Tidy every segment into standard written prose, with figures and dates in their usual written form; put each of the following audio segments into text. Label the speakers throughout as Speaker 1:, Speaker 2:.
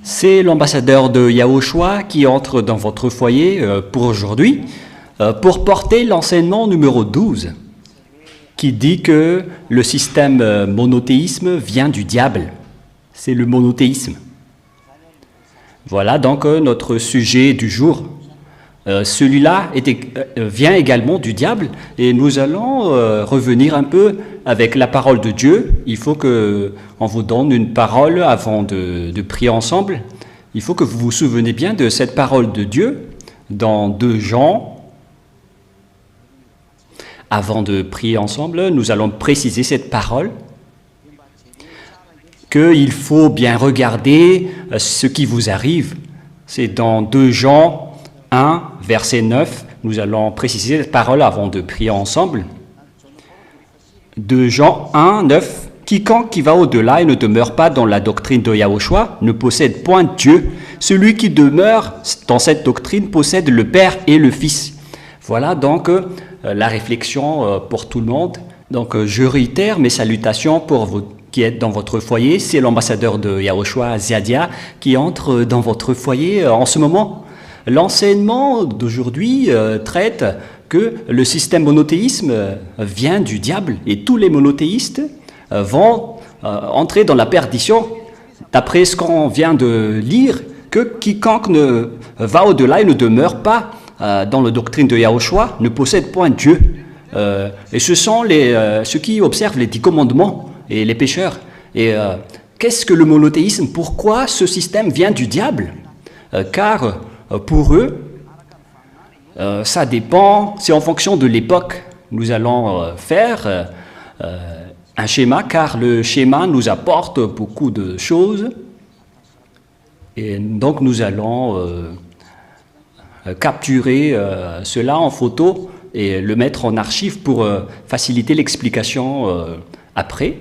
Speaker 1: C'est l'ambassadeur de Yahushua qui entre dans votre foyer pour aujourd'hui pour porter l'enseignement numéro 12 qui dit que le système monothéisme vient du diable. C'est le monothéisme. Voilà donc notre sujet du jour. Celui-là vient également du diable et nous allons revenir un peu avec la parole de Dieu. Il faut qu'on vous donne une parole avant de prier ensemble. Il faut que vous vous souveniez bien de cette parole de Dieu dans 2 Jean. Avant de prier ensemble, nous allons préciser cette parole, qu'il faut bien regarder ce qui vous arrive. C'est dans 2 Jean 1, verset 9, nous allons préciser cette parole avant de prier ensemble. 2 Jean 1, 9, « Quiconque qui va au-delà et ne demeure pas dans la doctrine de Yahushua ne possède point Dieu. Celui qui demeure dans cette doctrine possède le Père et le Fils. » Voilà donc la réflexion pour tout le monde. Donc je réitère mes salutations pour vous qui êtes dans votre foyer. C'est l'ambassadeur de Yahushua, Ziadia, qui entre dans votre foyer en ce moment. L'enseignement d'aujourd'hui traite que le système monothéisme vient du diable et tous les monothéistes vont entrer dans la perdition. D'après ce qu'on vient de lire, que quiconque ne va au-delà et ne demeure pas dans la doctrine de Yahushua ne possède point Dieu. Et ce sont ceux qui observent les 10 commandements et les pécheurs. Et qu'est-ce que le monothéisme? Pourquoi ce système vient du diable? Car pour eux, ça dépend, c'est en fonction de l'époque. Nous allons faire un schéma, car le schéma nous apporte beaucoup de choses. Et donc nous allons capturer cela en photo et le mettre en archive pour faciliter l'explication après.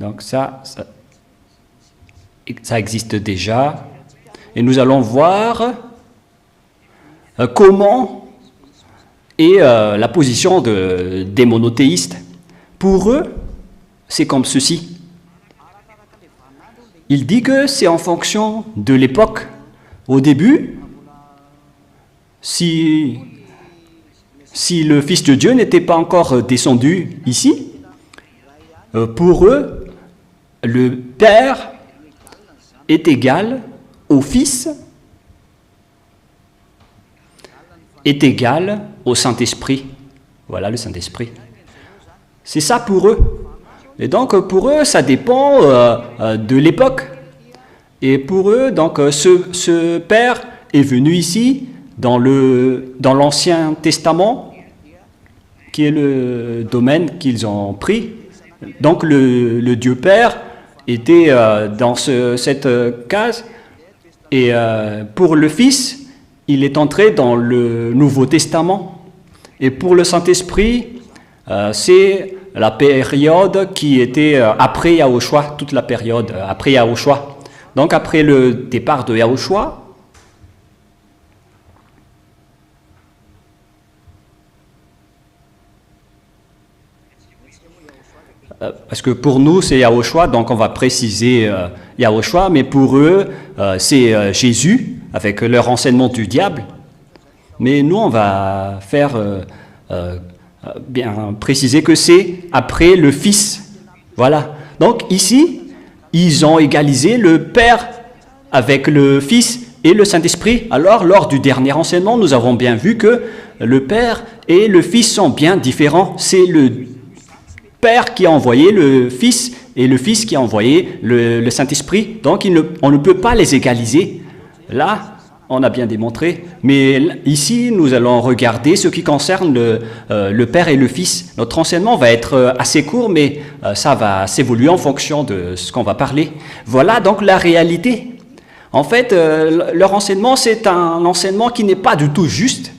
Speaker 1: Donc ça existe déjà. Et nous allons voir comment est la position des monothéistes. Pour eux, c'est comme ceci. Il dit que c'est en fonction de l'époque. Au début, si le Fils de Dieu n'était pas encore descendu ici, pour eux, le Père est égal au Fils, est égal au Saint-Esprit. Voilà le Saint-Esprit. C'est ça pour eux. Et donc pour eux, ça dépend de l'époque. Et pour eux, donc ce Père est venu ici dans l'Ancien Testament, qui est le domaine qu'ils ont pris. Donc le Dieu Père était dans cette case. Et pour le Fils, il est entré dans le Nouveau Testament. Et pour le Saint-Esprit, c'est la période qui était après Yahushua, toute la période après Yahushua. Donc après le départ de Yahushua, parce que pour nous c'est Yahushua, donc on va préciser Yahushua, mais pour eux c'est Jésus avec leur enseignement du diable. Mais nous on va faire bien préciser que c'est après le Fils. Voilà. Donc ici, ils ont égalisé le Père avec le Fils et le Saint-Esprit. Alors, lors du dernier enseignement, nous avons bien vu que le Père et le Fils sont bien différents. C'est le Père qui a envoyé le Fils et le Fils qui a envoyé le Saint-Esprit. Donc, on ne peut pas les égaliser. Là, on a bien démontré, mais ici, nous allons regarder ce qui concerne le Père et le Fils. Notre enseignement va être assez court, mais ça va s'évoluer en fonction de ce qu'on va parler. Voilà donc la réalité. En fait, leur enseignement, c'est un enseignement qui n'est pas du tout juste,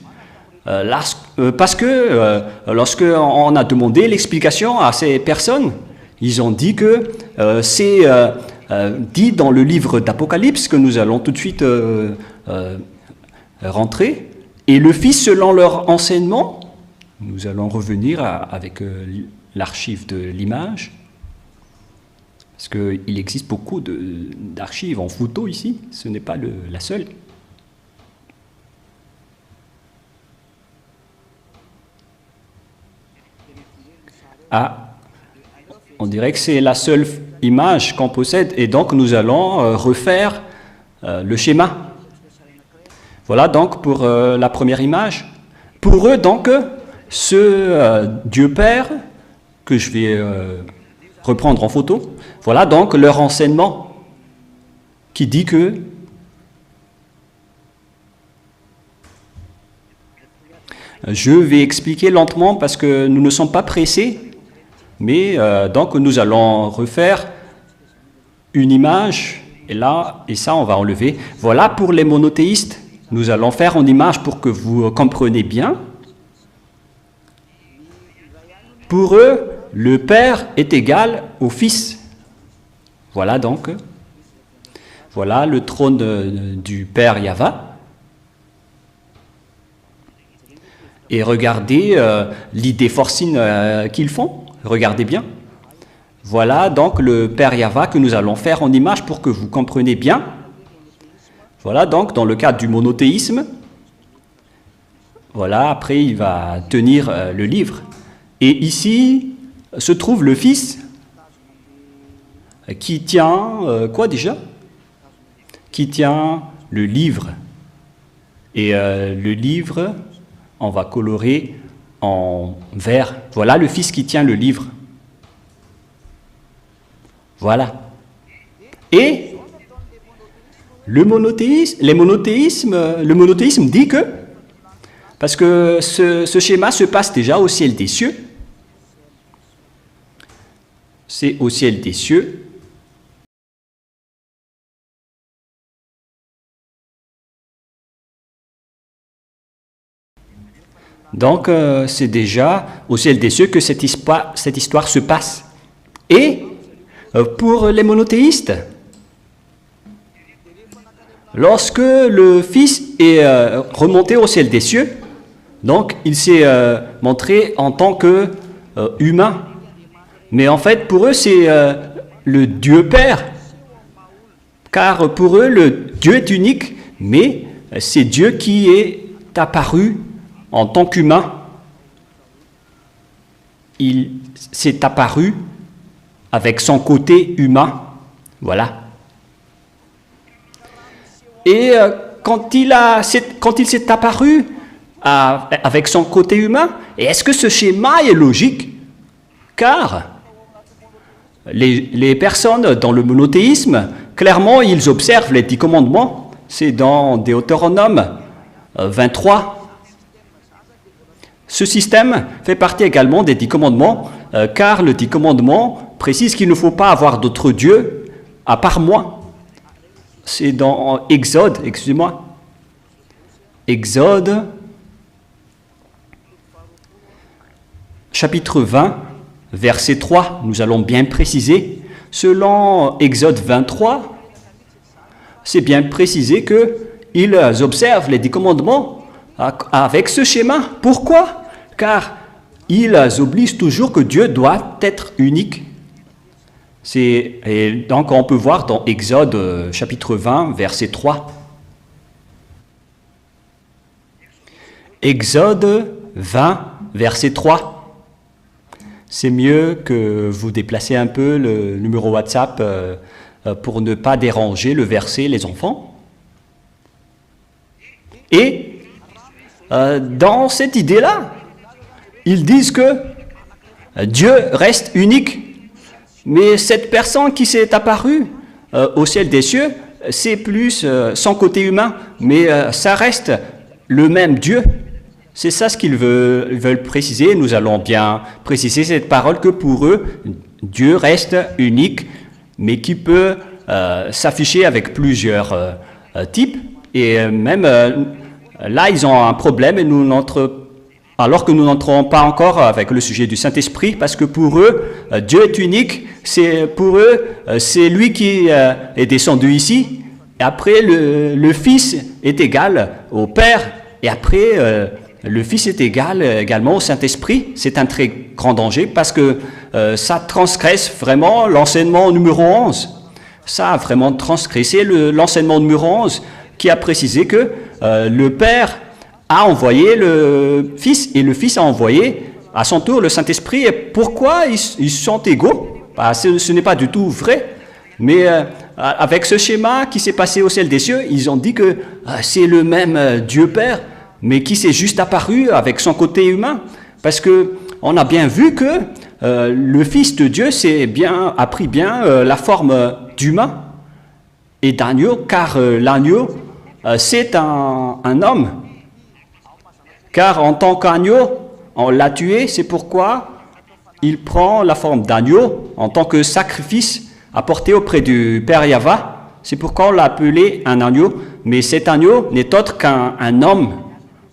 Speaker 1: parce que lorsqu'on a demandé l'explication à ces personnes, ils ont dit que c'est dit dans le livre d'Apocalypse, que nous allons tout de suite rentrer, et le Fils, selon leur enseignement, nous allons revenir avec l'archive de l'image, Parce qu'il existe beaucoup d'archives en photo ici, ce n'est pas la seule. Ah, on dirait que c'est la seule image qu'on possède et donc nous allons refaire le schéma. Voilà donc pour la première image. Pour eux donc, ce Dieu Père que je vais reprendre en photo, voilà donc leur enseignement qui dit que je vais expliquer lentement parce que nous ne sommes pas pressés, mais donc nous allons refaire une image et là, et ça on va enlever. Voilà pour les monothéistes, nous allons faire une image pour que vous compreniez bien. Pour eux, le Père est égal au Fils. Voilà donc, voilà le trône du Père Yahva. Et regardez l'idée forcine qu'ils font, regardez bien. Voilà donc le Père Yahva que nous allons faire en image pour que vous compreniez bien. Voilà donc dans le cadre du monothéisme. Voilà, après il va tenir le livre. Et ici se trouve le Fils qui tient, quoi déjà? Qui tient le livre. Et le livre, on va colorer en vert. Voilà le Fils qui tient le livre. Voilà. Et le monothéisme dit que, parce que ce schéma se passe déjà au ciel des cieux, c'est au ciel des cieux. Donc, c'est déjà au ciel des cieux que cette histoire se passe. Et pour les monothéistes, lorsque le Fils est remonté au ciel des cieux, donc il s'est montré en tant que humain. Mais en fait, pour eux, c'est le Dieu Père. Car pour eux, le Dieu est unique, mais c'est Dieu qui est apparu en tant qu'humain. Il s'est apparu avec son côté humain. Voilà. Et quand il s'est apparu avec son côté humain, est-ce que ce schéma est logique? Car les personnes dans le monothéisme, clairement, ils observent les 10 commandements. C'est dans Deutéronome 23. Ce système fait partie également des 10 commandements, car le 10 commandements précise qu'il ne faut pas avoir d'autre Dieu à part moi. C'est dans Exode, excusez-moi. Exode, chapitre 20, verset 3, nous allons bien préciser. Selon Exode 23, c'est bien précisé qu'ils observent les 10 commandements avec ce schéma. Pourquoi? Car ils obligent toujours que Dieu doit être unique. Et donc on peut voir dans Exode chapitre 20, verset 3. Exode 20, verset 3. C'est mieux que vous déplacez un peu le numéro WhatsApp pour ne pas déranger le verset, les enfants. Et dans cette idée-là, ils disent que Dieu reste unique. Mais cette personne qui s'est apparue au ciel des cieux, c'est plus son côté humain, mais ça reste le même Dieu. C'est ça ce qu'ils veulent préciser. Nous allons bien préciser cette parole que pour eux, Dieu reste unique, mais qui peut s'afficher avec plusieurs types. Et même là, ils ont un problème et alors que nous n'entrons pas encore avec le sujet du Saint-Esprit, parce que pour eux, Dieu est unique, pour eux, c'est lui qui est descendu ici, et après le Fils est égal au Père, et après le Fils est égal également au Saint-Esprit. C'est un très grand danger parce que ça transgresse vraiment l'enseignement numéro 11. Ça a vraiment transgressé l'enseignement numéro 11 qui a précisé que le Père a envoyé le Fils et le Fils a envoyé à son tour le Saint-Esprit. Et pourquoi ils sont égaux? Ce n'est pas du tout vrai. Mais avec ce schéma qui s'est passé au ciel des cieux, ils ont dit que c'est le même Dieu Père, mais qui s'est juste apparu avec son côté humain. Parce que on a bien vu que le Fils de Dieu a pris bien la forme d'humain et d'agneau, car l'agneau, c'est un homme. Car en tant qu'agneau, on l'a tué, c'est pourquoi il prend la forme d'agneau en tant que sacrifice apporté auprès du Père Yahva. C'est pourquoi on l'a appelé un agneau. Mais cet agneau n'est autre qu'un homme.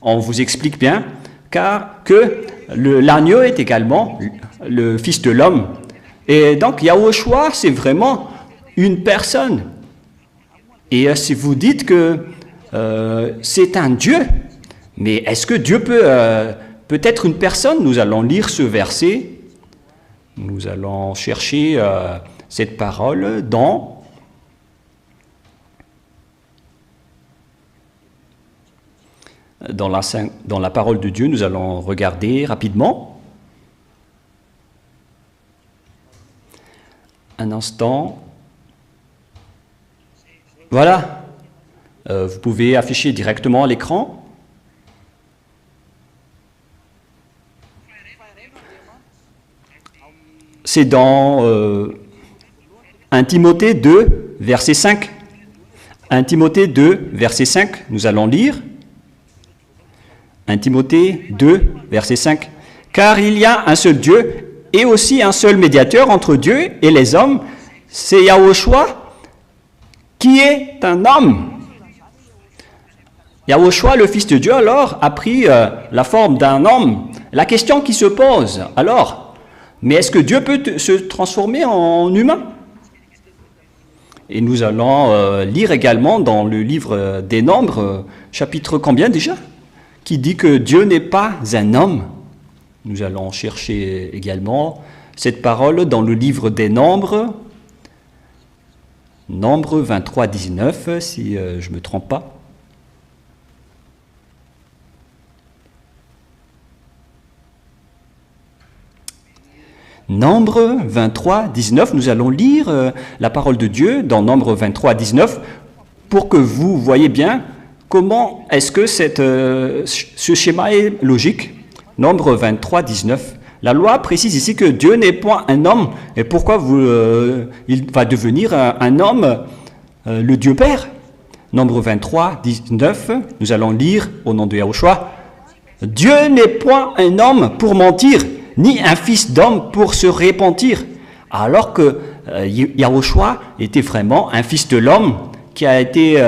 Speaker 1: On vous explique bien, car que l'agneau est également le Fils de l'homme. Et donc Yahushua, c'est vraiment une personne. Et si vous dites que c'est un Dieu, mais est-ce que Dieu peut être une personne? Nous allons lire ce verset. Nous allons chercher cette parole dans la parole de Dieu. Nous allons regarder rapidement. Un instant. Voilà. Vous pouvez afficher directement à l'écran. C'est dans 1 Timothée 2, verset 5. 1 Timothée 2, verset 5, nous allons lire. 1 Timothée 2, verset 5. Car il y a un seul Dieu et aussi un seul médiateur entre Dieu et les hommes, c'est Yahushua qui est un homme. Yahushua, le Fils de Dieu, alors, a pris la forme d'un homme. La question qui se pose, alors, mais est-ce que Dieu peut se transformer en humain? Et nous allons lire également dans le livre des Nombres, chapitre combien déjà? Qui dit que Dieu n'est pas un homme. Nous allons chercher également cette parole dans le livre des Nombres, Nombres 23, 19, si je ne me trompe pas. Nombre 23, 19, nous allons lire la parole de Dieu dans Nombre 23, 19 pour que vous voyez bien comment est-ce que ce schéma est logique. Nombre 23, 19. La loi précise ici que Dieu n'est point un homme. Et pourquoi il va devenir un homme, le Dieu Père? Nombre 23, 19, nous allons lire au nom de Yahushua. Dieu n'est point un homme pour mentir, ni un fils d'homme pour se repentir. Alors que Yahushua était vraiment un fils de l'homme qui a été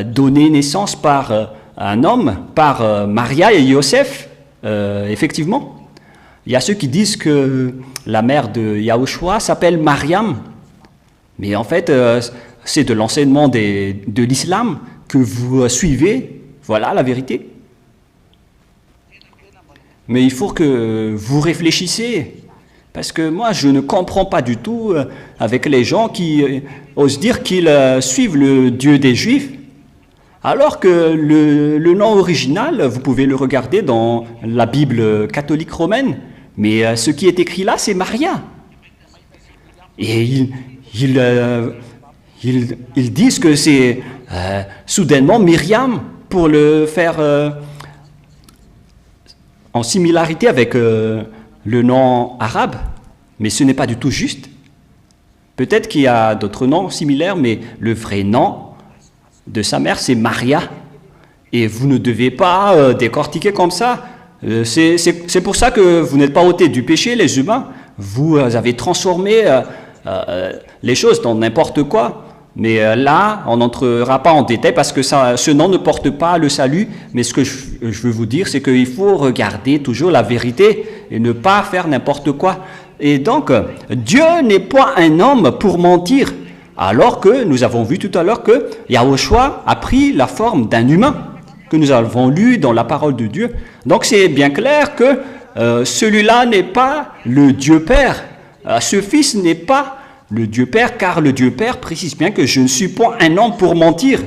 Speaker 1: donné naissance par un homme, par Maria et Yosef, effectivement. Il y a ceux qui disent que la mère de Yahushua s'appelle Mariam. Mais en fait, c'est de l'enseignement de l'islam que vous suivez. Voilà la vérité. Mais il faut que vous réfléchissez, parce que moi, je ne comprends pas du tout avec les gens qui osent dire qu'ils suivent le Dieu des Juifs, alors que le nom original, vous pouvez le regarder dans la Bible catholique romaine, mais ce qui est écrit là, c'est Maria. Et ils disent que c'est soudainement Myriam pour le faire... en similarité avec le nom arabe, mais ce n'est pas du tout juste. Peut-être qu'il y a d'autres noms similaires, mais le vrai nom de sa mère, c'est Maria. Et vous ne devez pas décortiquer comme ça. C'est pour ça que vous n'êtes pas ôtés du péché, les humains. Vous avez transformé les choses dans n'importe quoi. Mais là, on n'entrera pas en détail parce que ce nom ne porte pas le salut. Mais ce que je veux vous dire, c'est qu'il faut regarder toujours la vérité et ne pas faire n'importe quoi. Et donc, Dieu n'est pas un homme pour mentir. Alors que nous avons vu tout à l'heure que Yahushua a pris la forme d'un humain. que nous avons lu dans la parole de Dieu. Donc c'est bien clair que celui-là n'est pas le Dieu Père. Ce Fils n'est pas le Dieu Père, car le Dieu Père précise bien que je ne suis pas un homme pour mentir.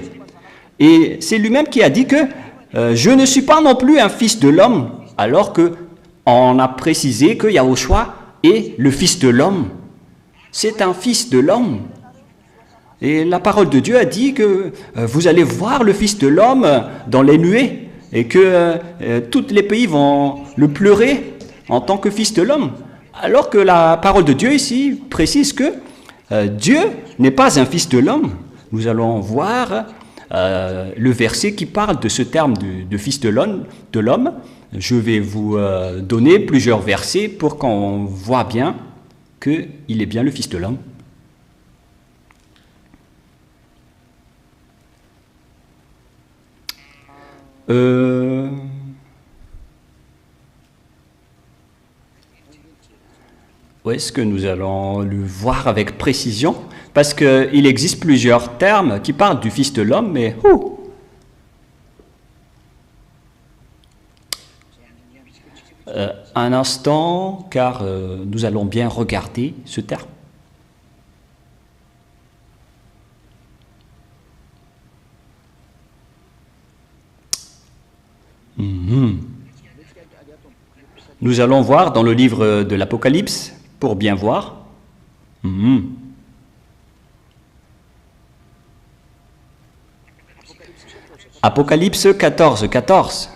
Speaker 1: Et c'est lui-même qui a dit que je ne suis pas non plus un fils de l'homme, alors qu'on a précisé que Yahushua est le Fils de l'homme. C'est un Fils de l'homme. Et la parole de Dieu a dit que vous allez voir le Fils de l'homme dans les nuées et que tous les pays vont le pleurer en tant que Fils de l'homme. Alors que la parole de Dieu ici précise que Dieu n'est pas un Fils de l'homme. Nous allons voir le verset qui parle de ce terme de Fils de l'homme. Je vais vous donner plusieurs versets pour qu'on voit bien qu'il est bien le Fils de l'homme. Où est-ce que nous allons le voir avec précision? Parce qu'il existe plusieurs termes qui parlent du Fils de l'homme, mais... un instant, car nous allons bien regarder ce terme. Nous allons voir dans le livre de l'Apocalypse, pour bien voir. Apocalypse 14, 14.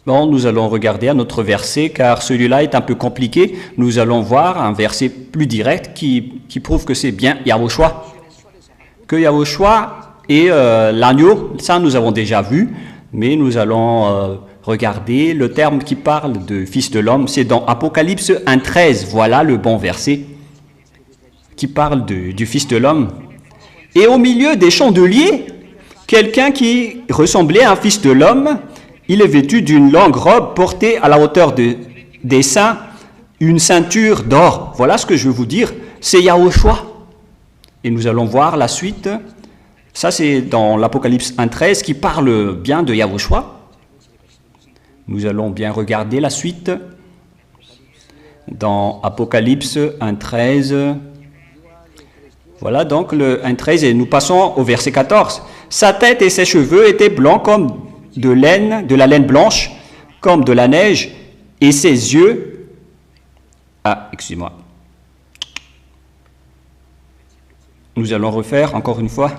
Speaker 1: Bon, nous allons regarder un autre verset, car celui-là est un peu compliqué. Nous allons voir un verset plus direct qui prouve que c'est bien Yahushua. Que Yahushua est l'agneau, ça nous avons déjà vu, mais nous allons regarder le terme qui parle de Fils de l'homme. C'est dans Apocalypse 1,13, voilà le bon verset, qui parle du Fils de l'homme. Et au milieu des chandeliers, quelqu'un qui ressemblait à un Fils de l'homme, il est vêtu d'une longue robe portée à la hauteur des seins, une ceinture d'or. Voilà ce que je veux vous dire, c'est Yahushua. Et nous allons voir la suite. Ça, c'est dans l'Apocalypse 1,13 qui parle bien de Yahushua. Nous allons bien regarder la suite. Dans Apocalypse 1,13. Voilà donc le 1,13 et nous passons au verset 14. Sa tête et ses cheveux étaient blancs comme de la laine blanche, comme de la neige, et ses yeux... Ah, excusez-moi. Nous allons refaire encore une fois.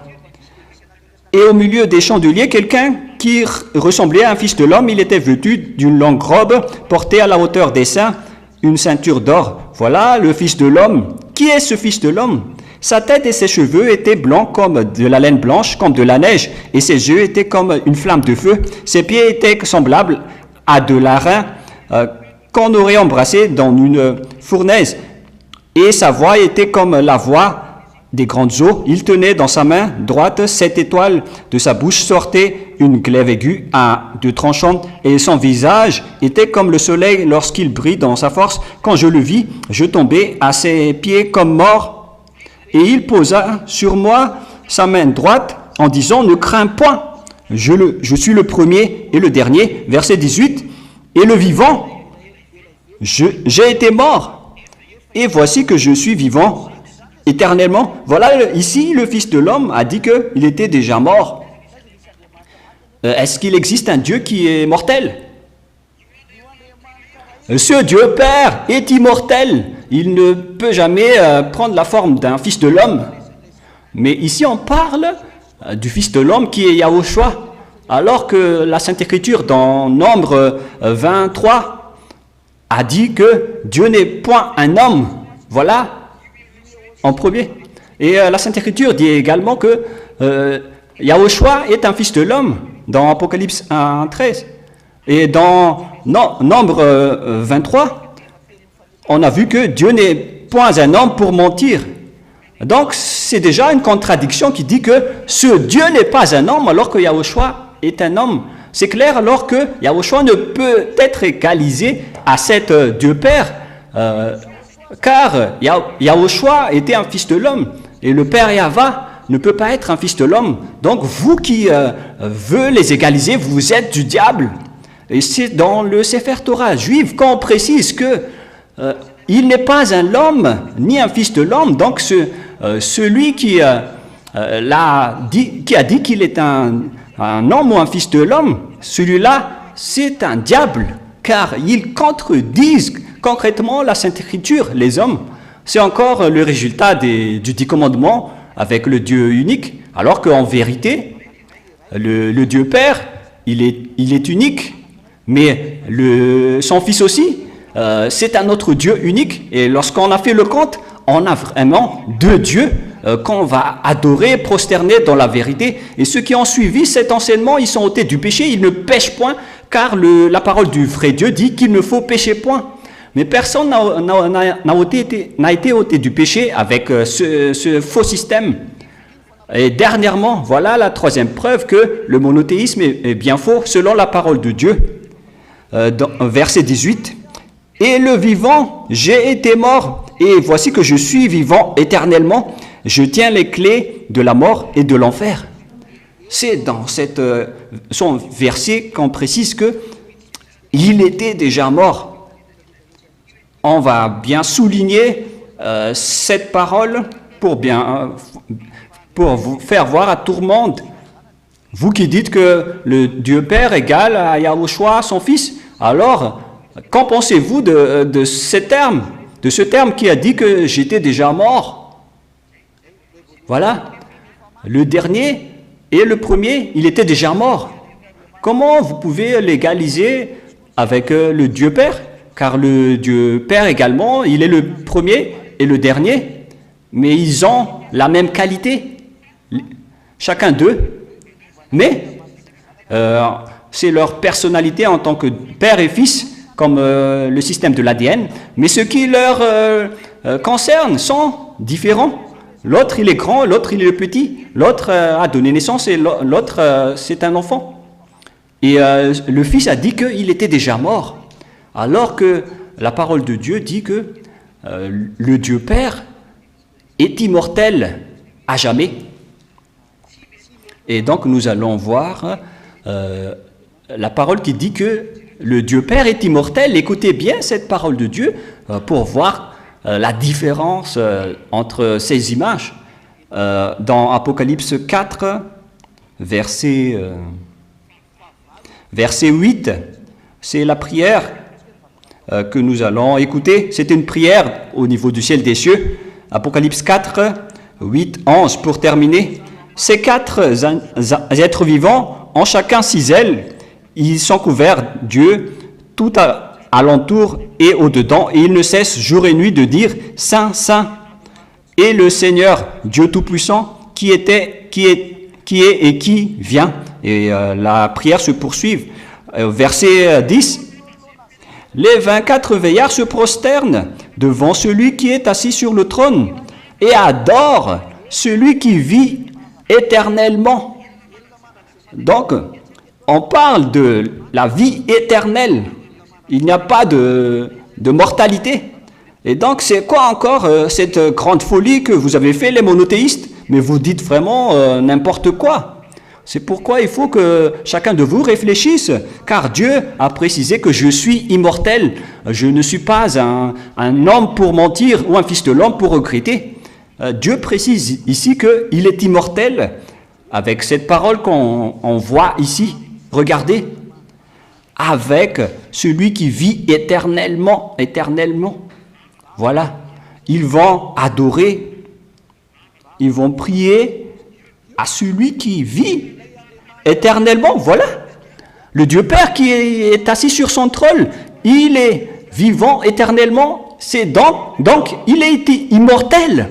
Speaker 1: Et au milieu des chandeliers, quelqu'un qui ressemblait à un Fils de l'homme, il était vêtu d'une longue robe, portée à la hauteur des seins, une ceinture d'or. Voilà le Fils de l'homme. Qui est ce Fils de l'homme? Sa tête et ses cheveux étaient blancs comme de la laine blanche, comme de la neige, et ses yeux étaient comme une flamme de feu. Ses pieds étaient semblables à de l'airain qu'on aurait embrassé dans une fournaise, et sa voix était comme la voix des grandes eaux. Il tenait dans sa main droite 7 étoiles, de sa bouche sortait une glaive aiguë à 2 tranchants, et son visage était comme le soleil lorsqu'il brille dans sa force. Quand je le vis, je tombai à ses pieds comme mort. Et il posa sur moi sa main droite en disant, ne crains point, je suis le premier et le dernier. Verset 18, et le vivant, j'ai été mort, et voici que je suis vivant éternellement. Voilà, ici, le Fils de l'homme a dit qu'il était déjà mort. Est-ce qu'il existe un Dieu qui est mortel? Ce Dieu Père est immortel. Il ne peut jamais prendre la forme d'un Fils de l'homme. Mais ici, on parle du Fils de l'homme qui est Yahushua. Alors que la Sainte Écriture, dans Nombre 23, a dit que Dieu n'est point un homme. Voilà, en premier. Et la Sainte Écriture dit également que Yahushua est un Fils de l'homme, dans Apocalypse 1,13. Et dans Nombre 23, on a vu que Dieu n'est point un homme pour mentir. Donc, c'est déjà une contradiction qui dit que ce Dieu n'est pas un homme alors que Yahushua est un homme. C'est clair alors que Yahushua ne peut être égalisé à cet Dieu Père, car Yahushua était un fils de l'homme, et le Père Yahva ne peut pas être un fils de l'homme. Donc vous qui veut les égaliser, vous êtes du diable. Et c'est dans le Sefer Torah juif qu'on précise que il n'est pas un homme ni un fils de l'homme. Donc celui qui a dit qu'il est un homme ou un fils de l'homme, celui-là c'est un diable, car il contredit concrètement la Sainte Écriture. Les hommes, c'est encore le résultat du 10 commandements avec le Dieu unique, alors qu'en vérité, le Dieu Père, il est unique, mais son Fils aussi, c'est un autre Dieu unique. Et lorsqu'on a fait le compte, on a vraiment deux dieux qu'on va adorer, prosterner dans la vérité. Et ceux qui ont suivi cet enseignement, ils sont ôtés du péché, ils ne pêchent point, car la parole du vrai Dieu dit qu'il ne faut pécher point. Mais personne n'a été ôté du péché avec ce faux système. Et dernièrement, voilà la troisième preuve que le monothéisme est bien faux selon la parole de Dieu. Dans verset 18, « Et le vivant, j'ai été mort, et voici que je suis vivant éternellement. Je tiens les clés de la mort et de l'enfer. » C'est dans son verset qu'on précise que il était déjà mort. On va bien souligner cette parole pour vous faire voir à tout le monde. Vous qui dites que le Dieu Père égale à Yahushua, son Fils, alors qu'en pensez-vous de ce terme qui a dit que j'étais déjà mort? Voilà, le dernier et le premier, il était déjà mort. Comment vous pouvez l'égaliser avec le Dieu Père? Car le Dieu Père également, il est le premier et le dernier, mais ils ont la même qualité, chacun d'eux, mais c'est leur personnalité en tant que père et fils, comme le système de l'ADN, mais ce qui leur concerne sont différents. L'autre, il est grand, l'autre, il est petit, l'autre a donné naissance et l'autre, c'est un enfant. Et le fils a dit qu'il était déjà mort. Alors que la parole de Dieu dit que le Dieu Père est immortel à jamais. Et donc nous allons voir la parole qui dit que le Dieu Père est immortel. Écoutez bien cette parole de Dieu pour voir la différence entre ces images. Dans Apocalypse 4, verset 8, c'est la prière que nous allons écouter. C'est une prière au niveau du ciel des cieux. Apocalypse 4, 8, 11, pour terminer. Ces quatre êtres vivants ont chacun 6 ailes. Ils sont couverts Dieu tout alentour et au-dedans, et ils ne cessent jour et nuit de dire « Saint, Saint » et le Seigneur Dieu Tout-Puissant qui est et qui vient. Et la prière se poursuit. Verset 10. Les 24 veillards se prosternent devant celui qui est assis sur le trône et adorent celui qui vit éternellement. Donc, on parle de la vie éternelle. Il n'y a pas de mortalité. Et donc, c'est quoi encore cette grande folie que vous avez fait, les monothéistes? Mais vous dites vraiment n'importe quoi. C'est pourquoi il faut que chacun de vous réfléchisse, car Dieu a précisé que je suis immortel. Je ne suis pas un homme pour mentir ou un fils de l'homme pour regretter. Dieu précise ici qu'il est immortel avec cette parole qu'on voit ici. Regardez, avec celui qui vit éternellement, éternellement. Voilà, ils vont adorer, ils vont prier à celui qui vit éternellement. Voilà, le Dieu Père qui est assis sur son trône, il est vivant éternellement, c'est donc il est immortel.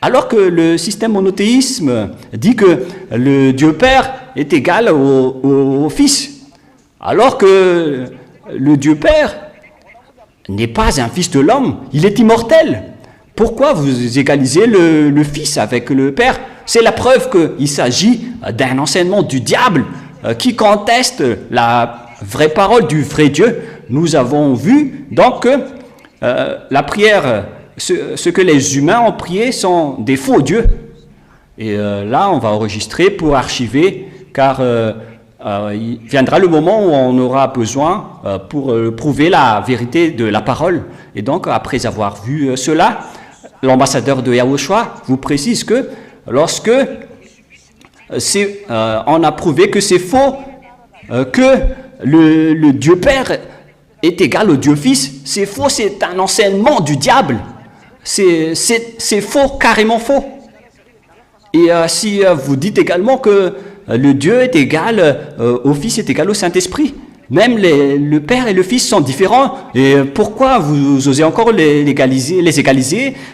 Speaker 1: Alors que le système monothéisme dit que le Dieu Père est égal au Fils, alors que le Dieu Père n'est pas un fils de l'homme, il est immortel. Pourquoi vous égalisez le Fils avec le Père? C'est la preuve qu'il s'agit d'un enseignement du diable. qui contestent la vraie parole du vrai Dieu. Nous avons vu donc que la prière, ce que les humains ont prié sont des faux dieux. Et là, on va enregistrer pour archiver, car il viendra le moment où on aura besoin pour prouver la vérité de la parole. Et donc, après avoir vu cela, l'ambassadeur de Yahushua vous précise que lorsque on a prouvé que c'est faux, que le Dieu Père est égal au Dieu Fils, c'est faux, c'est un enseignement du diable. C'est faux, carrément faux. Et si vous dites également que le Dieu est égal au Fils, est égal au Saint-Esprit, même le Père et le Fils sont différents, et pourquoi vous osez encore les égaliser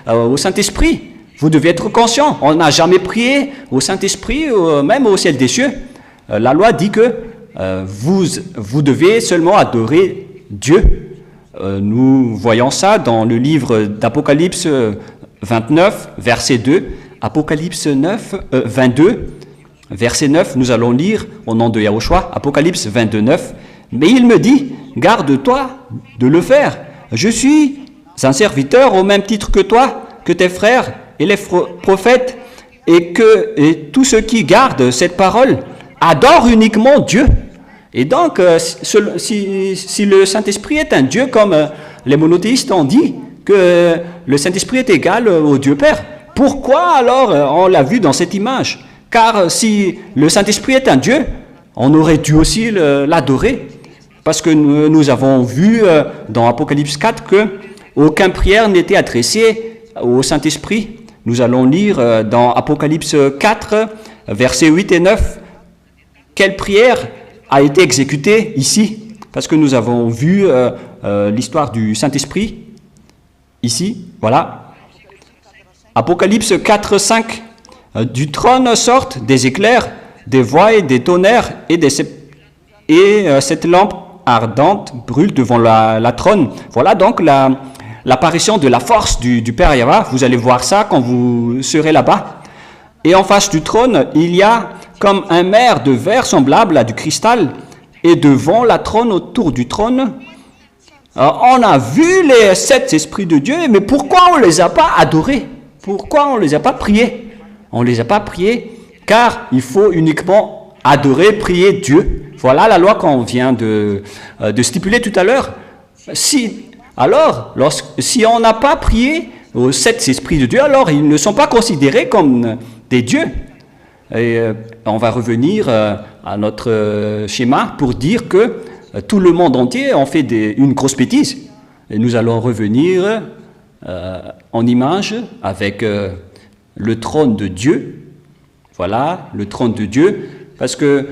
Speaker 1: au Saint-Esprit? Vous devez être conscient, on n'a jamais prié au Saint-Esprit, même au ciel des cieux. La loi dit que vous devez seulement adorer Dieu. Nous voyons ça dans le livre d'Apocalypse 29, verset 2. Apocalypse 22, verset 9, nous allons lire au nom de Yahushua, Apocalypse 22, 9. Mais il me dit, garde-toi de le faire. Je suis un serviteur au même titre que toi, que tes frères et les prophètes, et tous ceux qui gardent cette parole adorent uniquement Dieu. Et donc, si le Saint-Esprit est un Dieu, comme les monothéistes ont dit, que le Saint-Esprit est égal au Dieu Père, pourquoi alors on l'a vu dans cette image? Car si le Saint-Esprit est un Dieu, on aurait dû aussi l'adorer. Parce que nous avons vu dans Apocalypse 4 qu'aucune prière n'était adressée au Saint-Esprit. Nous allons lire dans Apocalypse 4, versets 8 et 9, quelle prière a été exécutée ici. Parce que nous avons vu l'histoire du Saint-Esprit ici, voilà. Apocalypse 4, 5. Du trône sortent des éclairs, des voix et des tonnerres, et cette lampe ardente brûle devant la trône. Voilà donc l'apparition de la force du Père Yahweh. Vous allez voir ça quand vous serez là-bas. Et en face du trône, il y a comme un mer de verre semblable à du cristal, et devant la trône, autour du trône, on a vu les 7 esprits de Dieu, mais pourquoi on ne les a pas adorés? Pourquoi on ne les a pas priés? On ne les a pas priés car il faut uniquement adorer, prier Dieu. Voilà la loi qu'on vient de stipuler tout à l'heure. Si on n'a pas prié aux 7 esprits de Dieu, alors ils ne sont pas considérés comme des dieux. Et on va revenir à notre schéma pour dire que tout le monde entier en fait une grosse bêtise. Et nous allons revenir en image avec le trône de Dieu. Voilà, le trône de Dieu, parce que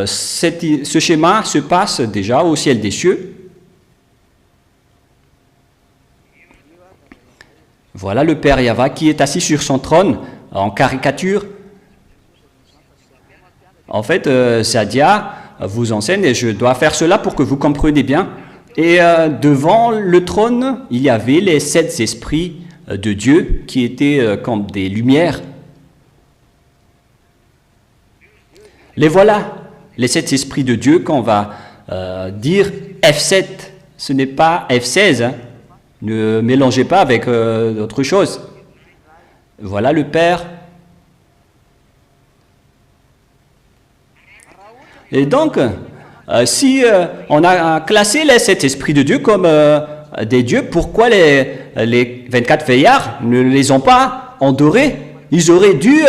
Speaker 1: ce schéma se passe déjà au ciel des cieux. Voilà le Père Yahweh qui est assis sur son trône en caricature. En fait, Sadia vous enseigne, et je dois faire cela pour que vous compreniez bien. Et devant le trône, il y avait les 7 esprits de Dieu qui étaient comme des lumières. Les voilà, les 7 esprits de Dieu qu'on va dire F7. Ce n'est pas F16, hein. Ne mélangez pas avec d'autres choses. Voilà le Père. Et donc, si on a classé les 7 esprits de Dieu comme des dieux, pourquoi les 24 veillards ne les ont pas adorés? Ils auraient dû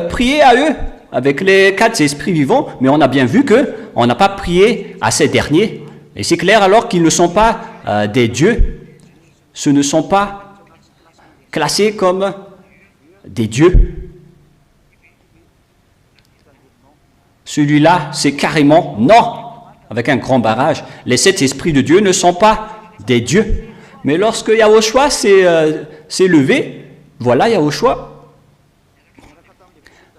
Speaker 1: prier à eux avec les 4 esprits vivants, mais on a bien vu qu'on n'a pas prié à ces derniers. Et c'est clair alors qu'ils ne sont pas des dieux. Ce ne sont pas classés comme des dieux. Celui-là, c'est carrément non, avec un grand barrage. Les 7 esprits de Dieu ne sont pas des dieux. Mais lorsque Yahushua s'est levé, voilà Yahushua,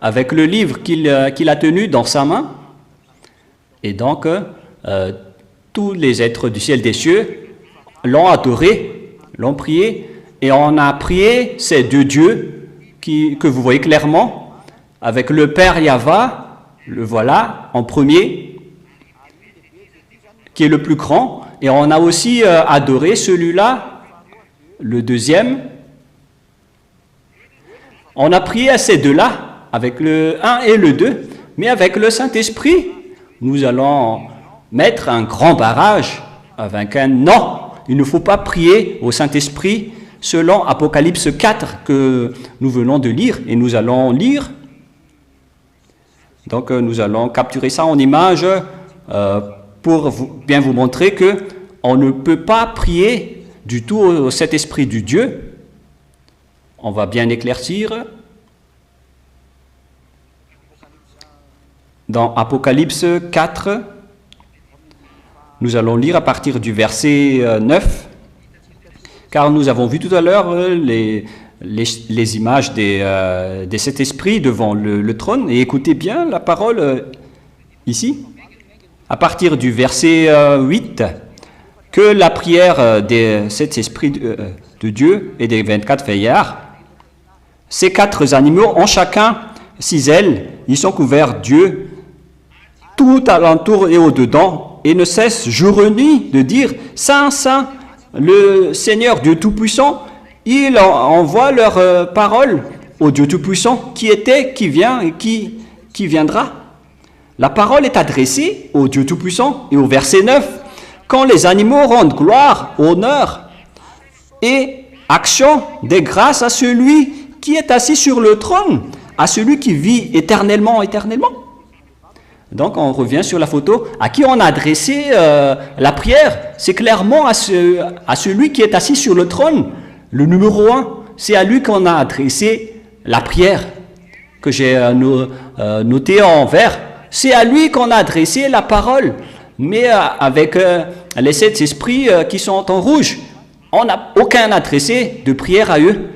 Speaker 1: avec le livre qu'il a tenu dans sa main, et donc tous les êtres du ciel des cieux l'ont adoré, l'ont prié, et on a prié ces 2 dieux que vous voyez clairement, avec le Père Yahweh, le voilà en premier, qui est le plus grand. Et on a aussi adoré celui-là, le deuxième. On a prié à ces deux-là, avec le 1 et le 2, mais avec le Saint-Esprit, nous allons mettre un grand barrage avec un non. Il ne faut pas prier au Saint-Esprit selon Apocalypse 4 que nous venons de lire, et nous allons lire. Donc nous allons capturer ça en image pour bien vous montrer que on ne peut pas prier du tout au Saint-Esprit du Dieu. On va bien éclaircir. Dans Apocalypse 4, nous allons lire à partir du verset 9, car nous avons vu tout à l'heure les images de cet esprit devant le trône. Et écoutez bien la parole ici, à partir du verset 8, que la prière de cet esprit de Dieu et des 24 veillards, ces 4 animaux ont chacun 6 ailes, ils sont couverts d'yeux, tout alentour et au-dedans, et ne cessent jour et nuit de dire « Saint, Saint, le Seigneur Dieu Tout-Puissant ». Ils envoient leur parole au Dieu Tout-Puissant, qui était, qui vient et qui viendra. La parole est adressée au Dieu Tout-Puissant, et au verset 9, « Quand les animaux rendent gloire, honneur et action des grâces à celui qui est assis sur le trône, à celui qui vit éternellement, éternellement. » Donc on revient sur la photo, à qui on a adressé la prière. C'est clairement à celui qui est assis sur le trône, le numéro 1. C'est à lui qu'on a adressé la prière, que j'ai noté en vert. C'est à lui qu'on a adressé la parole. Mais avec les 7 esprits qui sont en rouge, on n'a aucun adressé de prière à eux.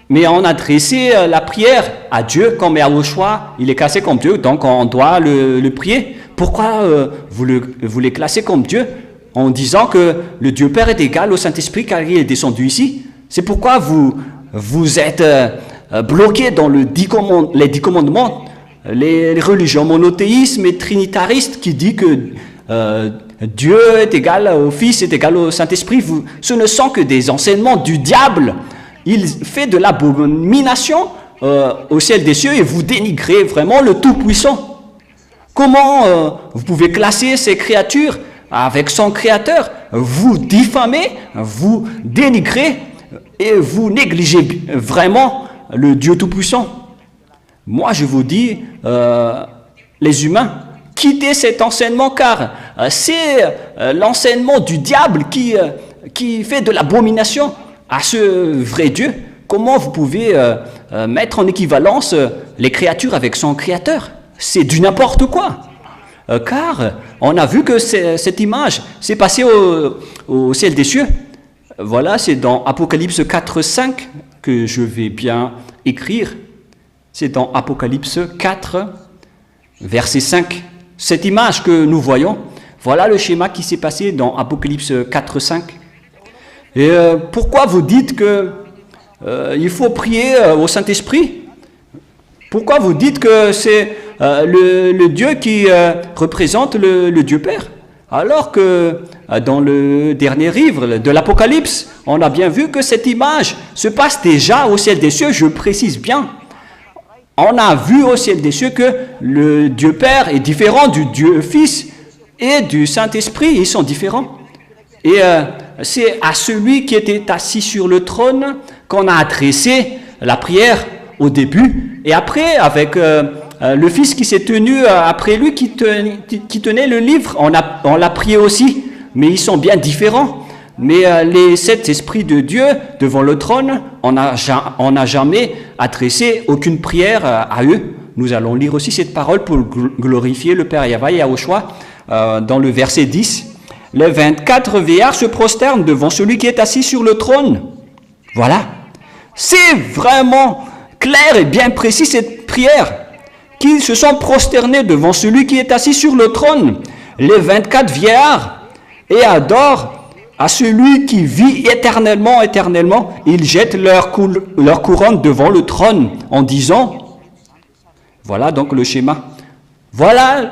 Speaker 1: Mais on a adressé la prière à Dieu, comme Yahushua, il est classé comme Dieu, donc on doit le prier. Pourquoi vous le classez comme Dieu en disant que le Dieu Père est égal au Saint-Esprit car il est descendu ici? C'est pourquoi vous êtes bloqué dans les 10 commandements, les religions monothéistes et trinitaristes qui disent que Dieu est égal au Fils, est égal au Saint-Esprit. Ce ne sont que des enseignements du diable. Il fait de l'abomination au ciel des cieux et vous dénigrez vraiment le Tout-Puissant. Comment vous pouvez classer ces créatures avec son Créateur? Vous diffamez, vous dénigrez et vous négligez vraiment le Dieu Tout-Puissant. Moi, je vous dis, les humains, quittez cet enseignement car c'est l'enseignement du diable qui fait de l'abomination à ce vrai Dieu. Comment vous pouvez mettre en équivalence les créatures avec son Créateur? C'est du n'importe quoi. Car on a vu que cette image s'est passée au ciel des cieux. Voilà, c'est dans Apocalypse 4, 5 que je vais bien écrire. C'est dans Apocalypse 4, verset 5. Cette image que nous voyons, voilà le schéma qui s'est passé dans Apocalypse 4, 5. Et pourquoi vous dites que il faut prier au Saint-Esprit? Pourquoi vous dites que c'est le Dieu qui représente le Dieu Père? Alors que dans le dernier livre de l'Apocalypse, on a bien vu que cette image se passe déjà au ciel des cieux, je précise bien. On a vu au ciel des cieux que le Dieu Père est différent du Dieu Fils et du Saint-Esprit, ils sont différents. Et c'est à celui qui était assis sur le trône qu'on a adressé la prière au début. Et après, avec le Fils qui s'est tenu après lui, qui tenait le livre, on l'a prié aussi. Mais ils sont bien différents. Mais les 7 esprits de Dieu devant le trône, on n'a jamais adressé aucune prière à eux. Nous allons lire aussi cette parole pour glorifier le Père Yahweh Yahushua dans le verset 10. Les 24 veillards se prosternent devant celui qui est assis sur le trône. Voilà. C'est vraiment clair et bien précis cette prière. Qu'ils se sont prosternés devant celui qui est assis sur le trône. Les 24 veillards et adorent à celui qui vit éternellement, éternellement. Ils jettent leur couronne devant le trône en disant, voilà donc le schéma. Voilà,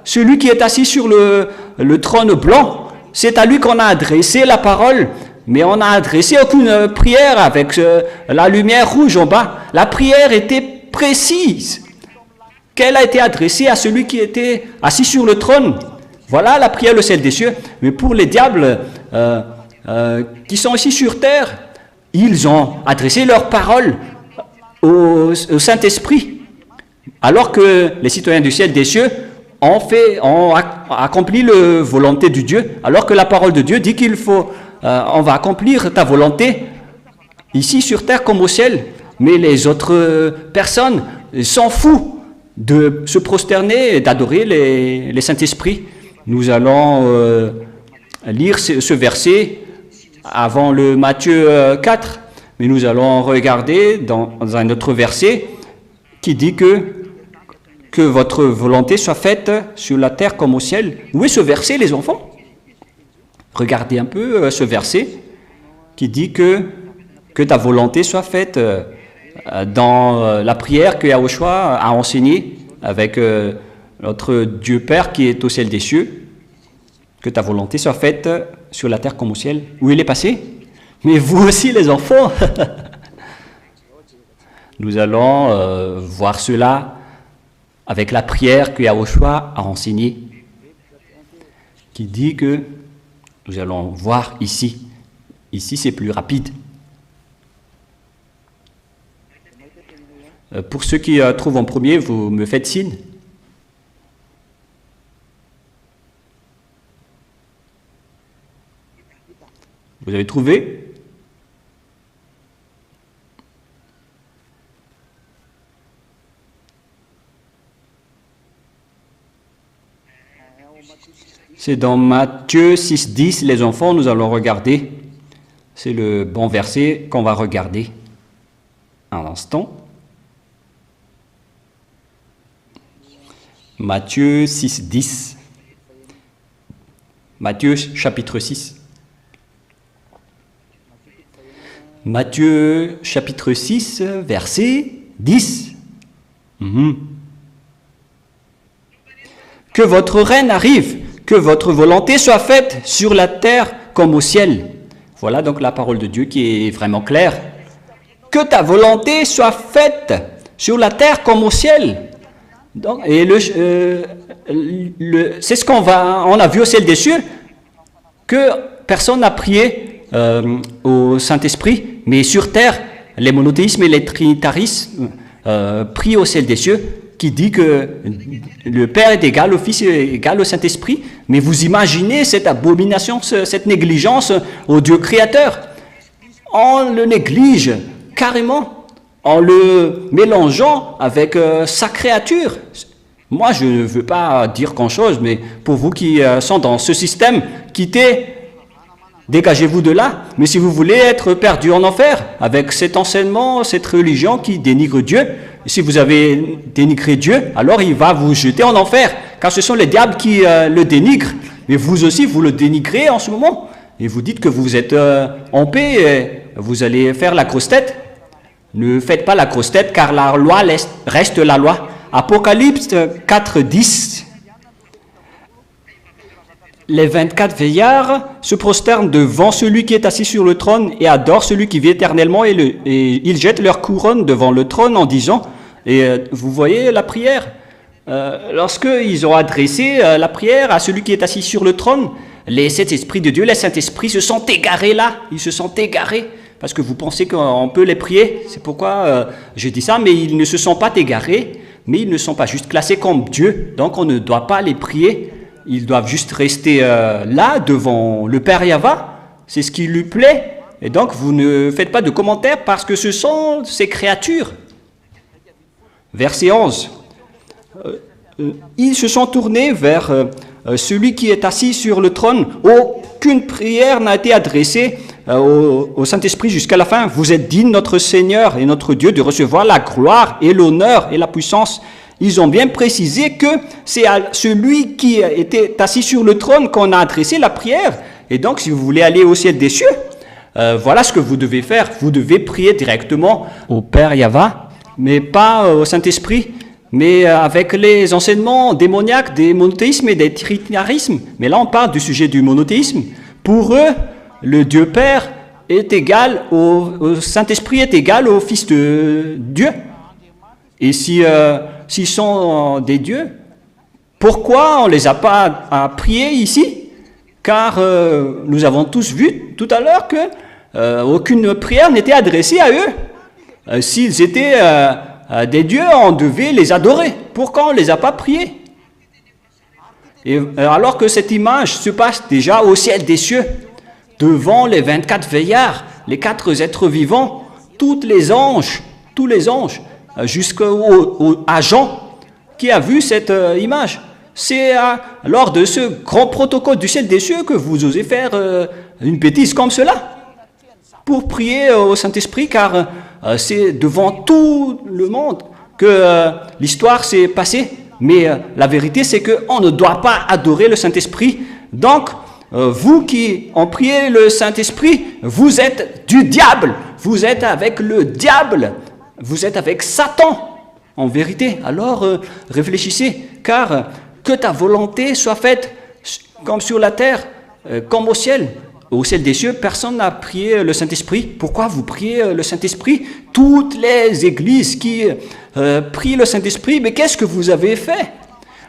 Speaker 1: celui qui est assis sur le trône blanc. C'est à lui qu'on a adressé la parole, mais on n'a adressé aucune prière avec la lumière rouge en bas. La prière était précise, qu'elle a été adressée à celui qui était assis sur le trône. Voilà la prière, le ciel des cieux. Mais pour les diables qui sont ici sur terre, ils ont adressé leur parole au Saint-Esprit, alors que les citoyens du ciel des cieux ont accompli la volonté de Dieu, alors que la parole de Dieu dit qu'il faut, on va accomplir ta volonté ici sur terre comme au ciel. Mais les autres personnes s'en foutent de se prosterner et d'adorer les Saint-Esprit. Nous allons lire ce verset avant le Matthieu 4, mais nous allons regarder dans un autre verset qui dit que votre volonté soit faite sur la terre comme au ciel. Où est ce verset, les enfants? Regardez un peu ce verset qui dit que ta volonté soit faite dans la prière que Yahushua a enseignée avec notre Dieu Père qui est au ciel des cieux. Que ta volonté soit faite sur la terre comme au ciel. Où il est passé? Mais vous aussi, les enfants. Nous allons voir cela avec la prière que Yahushua a enseignée, qui dit que nous allons voir ici. Ici, c'est plus rapide. Pour ceux qui trouvent en premier, vous me faites signe. Vous avez trouvé? C'est dans Matthieu 6, 10, les enfants, nous allons regarder. C'est le bon verset qu'on va regarder. Un instant. Matthieu 6, 10. Matthieu chapitre 6. Matthieu chapitre 6, verset 10. Que votre règne arrive, que votre volonté soit faite sur la terre comme au ciel. Voilà donc la parole de Dieu qui est vraiment claire. Que ta volonté soit faite sur la terre comme au ciel. Donc, et c'est ce on a vu au ciel des cieux, que personne n'a prié au Saint-Esprit, mais sur terre, les monothéismes et les trinitarismes prient au ciel des cieux, qui dit que le Père est égal au Fils est égal au Saint-Esprit. Mais vous imaginez cette abomination, cette négligence au Dieu créateur. On le néglige carrément, en le mélangeant avec sa créature. Moi, je ne veux pas dire grand-chose, mais pour vous qui sont dans ce système, quittez, dégagez-vous de là. Mais si vous voulez être perdu en enfer, avec cet enseignement, cette religion qui dénigre Dieu, si vous avez dénigré Dieu, alors il va vous jeter en enfer, car ce sont les diables qui le dénigrent. Mais vous aussi, vous le dénigrez en ce moment, et vous dites que vous êtes en paix, et vous allez faire la grosse tête. Ne faites pas la grosse tête, car la loi reste la loi. Apocalypse 4, 10. Les 24 veillards se prosternent devant celui qui est assis sur le trône et adorent celui qui vit éternellement, et ils jettent leur couronne devant le trône en disant, et vous voyez la prière, lorsqu'ils ont adressé la prière à celui qui est assis sur le trône, les sept esprits de Dieu, les Saint-Esprits se sont égarés là, ils se sont égarés, parce que vous pensez qu'on peut les prier, c'est pourquoi je dis ça, mais ils ne se sont pas égarés, mais ils ne sont pas juste classés comme Dieu, donc on ne doit pas les prier. Ils doivent juste rester là, devant le Père Yahva. C'est ce qui lui plaît. Et donc, vous ne faites pas de commentaires parce que ce sont ces créatures. Verset 11. Ils se sont tournés vers celui qui est assis sur le trône. Aucune prière n'a été adressée au Saint-Esprit jusqu'à la fin. Vous êtes digne, notre Seigneur et notre Dieu, de recevoir la gloire et l'honneur et la puissance. Ils ont bien précisé que c'est à celui qui était assis sur le trône qu'on a adressé la prière. Et donc, si vous voulez aller au ciel des cieux, voilà ce que vous devez faire. Vous devez prier directement au Père Yahva, mais pas au Saint-Esprit. mais avec les enseignements démoniaques des monothéismes et des trinitarismes. Mais là, on parle du sujet du monothéisme. Pour eux, le Dieu Père est égal au Saint-Esprit est égal au Fils de Dieu. Et s'ils sont des dieux, pourquoi on ne les a pas à prier ici? Car nous avons tous vu tout à l'heure que aucune prière n'était adressée à eux. S'ils étaient des dieux, on devait les adorer. Pourquoi on ne les a pas priés? Et, alors que cette image se passe déjà au ciel des cieux, devant les 24 veillards, les 4 êtres vivants, tous les anges, jusqu'à Jean qui a vu cette image. C'est lors de ce grand protocole du ciel des cieux que vous osez faire une bêtise comme cela pour prier au Saint-Esprit, car c'est devant tout le monde que l'histoire s'est passée. Mais la vérité, c'est qu'on ne doit pas adorer le Saint-Esprit. Donc, vous qui en priez le Saint-Esprit, vous êtes du diable. Vous êtes avec le diable. Vous êtes avec Satan, en vérité. Alors, réfléchissez, car que ta volonté soit faite comme sur la terre, comme au ciel. Au ciel des cieux, personne n'a prié le Saint-Esprit. Pourquoi vous priez le Saint-Esprit? Toutes les églises qui prient le Saint-Esprit, mais qu'est-ce que vous avez fait?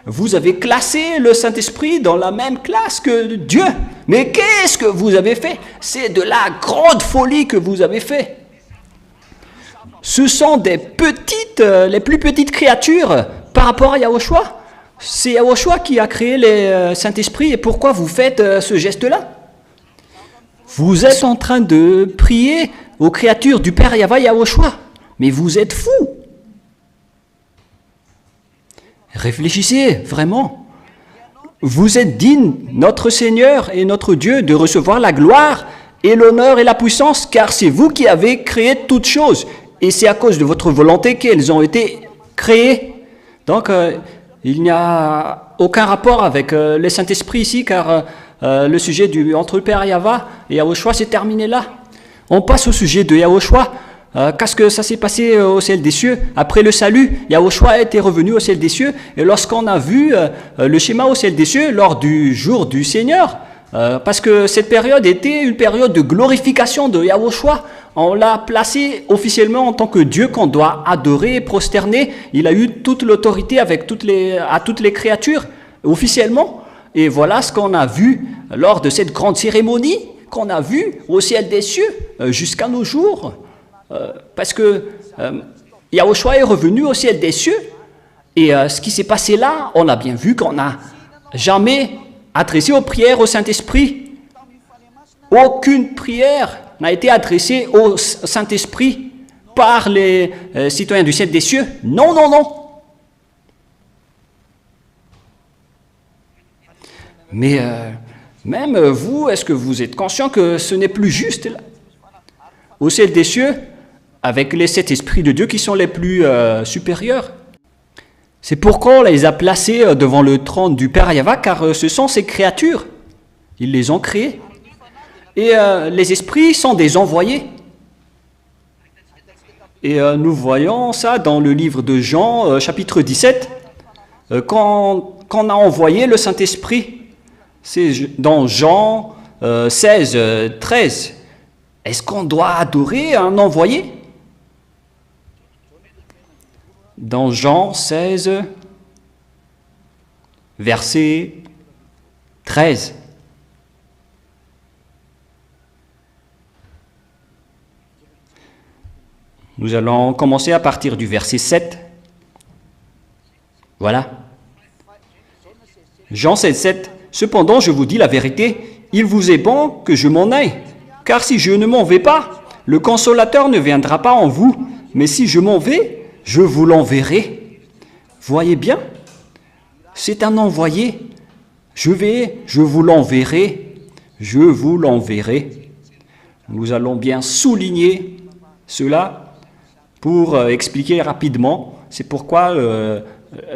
Speaker 1: Vous avez classé le Saint-Esprit dans la même classe que Dieu. Mais qu'est-ce que vous avez fait? C'est de la grande folie que vous avez fait. Ce sont des petites, les plus petites créatures par rapport à Yahushua. C'est Yahushua qui a créé le Saint-Esprit. Et pourquoi vous faites ce geste-là? Vous êtes en train de prier aux créatures du Père Yahushua. Mais vous êtes fous. Réfléchissez, vraiment. Vous êtes digne, notre Seigneur et notre Dieu, de recevoir la gloire et l'honneur et la puissance, car c'est vous qui avez créé toutes choses. Et c'est à cause de votre volonté qu'elles ont été créées. Donc, il n'y a aucun rapport avec le Saint-Esprit ici, car le sujet entre le Père Yahva et Yahushua s'est terminé là. On passe au sujet de Yahushua. Qu'est-ce que ça s'est passé au ciel des cieux? Après le salut, Yahushua était revenu au ciel des cieux. Et lorsqu'on a vu le schéma au ciel des cieux lors du jour du Seigneur, parce que cette période était une période de glorification de Yahushua, on l'a placé officiellement en tant que Dieu qu'on doit adorer et prosterner. Il a eu toute l'autorité à toutes les créatures, officiellement. Et voilà ce qu'on a vu lors de cette grande cérémonie qu'on a vue au ciel des cieux jusqu'à nos jours. Parce que Yahushua est revenu au ciel des cieux. Et ce qui s'est passé là, on a bien vu qu'on n'a jamais adressé aux prières au Saint-Esprit. Aucune prière n'a été adressée au Saint-Esprit par les citoyens du ciel des cieux. Non, non, non. Mais même vous, est-ce que vous êtes conscient que ce n'est plus juste là? Au ciel des cieux, avec les 7 esprits de Dieu qui sont les plus supérieurs. C'est pourquoi on les a placés devant le trône du Père Yahva, car ce sont ces créatures. Ils les ont créées. Et les esprits sont des envoyés. Et nous voyons ça dans le livre de Jean, chapitre 17, quand on a envoyé le Saint-Esprit. C'est dans Jean 16, 13. Est-ce qu'on doit adorer un envoyé? Dans Jean 16, verset 13. Nous allons commencer à partir du verset 7. Voilà. Jean 16, 7. Cependant, je vous dis la vérité, il vous est bon que je m'en aille. Car si je ne m'en vais pas, le Consolateur ne viendra pas en vous. Mais si je m'en vais, je vous l'enverrai. Voyez bien, c'est un envoyé. Je vous l'enverrai. Je vous l'enverrai. Nous allons bien souligner cela pour expliquer rapidement. C'est pourquoi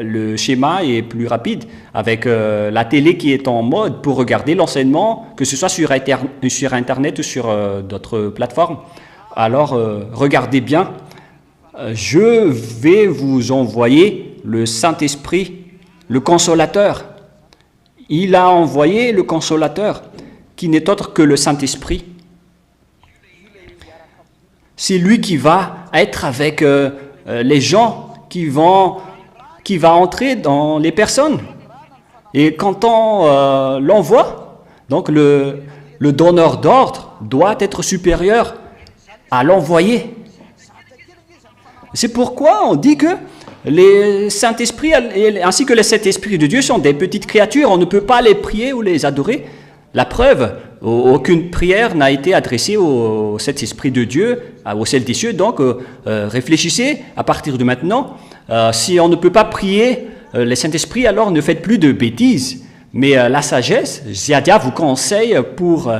Speaker 1: le schéma est plus rapide, avec la télé qui est en mode pour regarder l'enseignement, que ce soit sur Internet ou sur d'autres plateformes. Alors, regardez bien. Je vais vous envoyer le Saint-Esprit, le Consolateur. Il a envoyé le Consolateur, qui n'est autre que le Saint-Esprit. C'est lui qui va être avec les gens, qui va entrer dans les personnes. Et quand on l'envoie, donc le donneur d'ordre doit être supérieur à l'envoyé. C'est pourquoi on dit que les Saint-Esprits ainsi que les sept esprits de Dieu sont des petites créatures. On ne peut pas les prier ou les adorer. La preuve, aucune prière n'a été adressée au sept esprits de Dieu, au ciel des cieux. Donc, réfléchissez à partir de maintenant. Si on ne peut pas prier les Saint-Esprits, alors ne faites plus de bêtises. Mais la sagesse, Ziadia vous conseille pour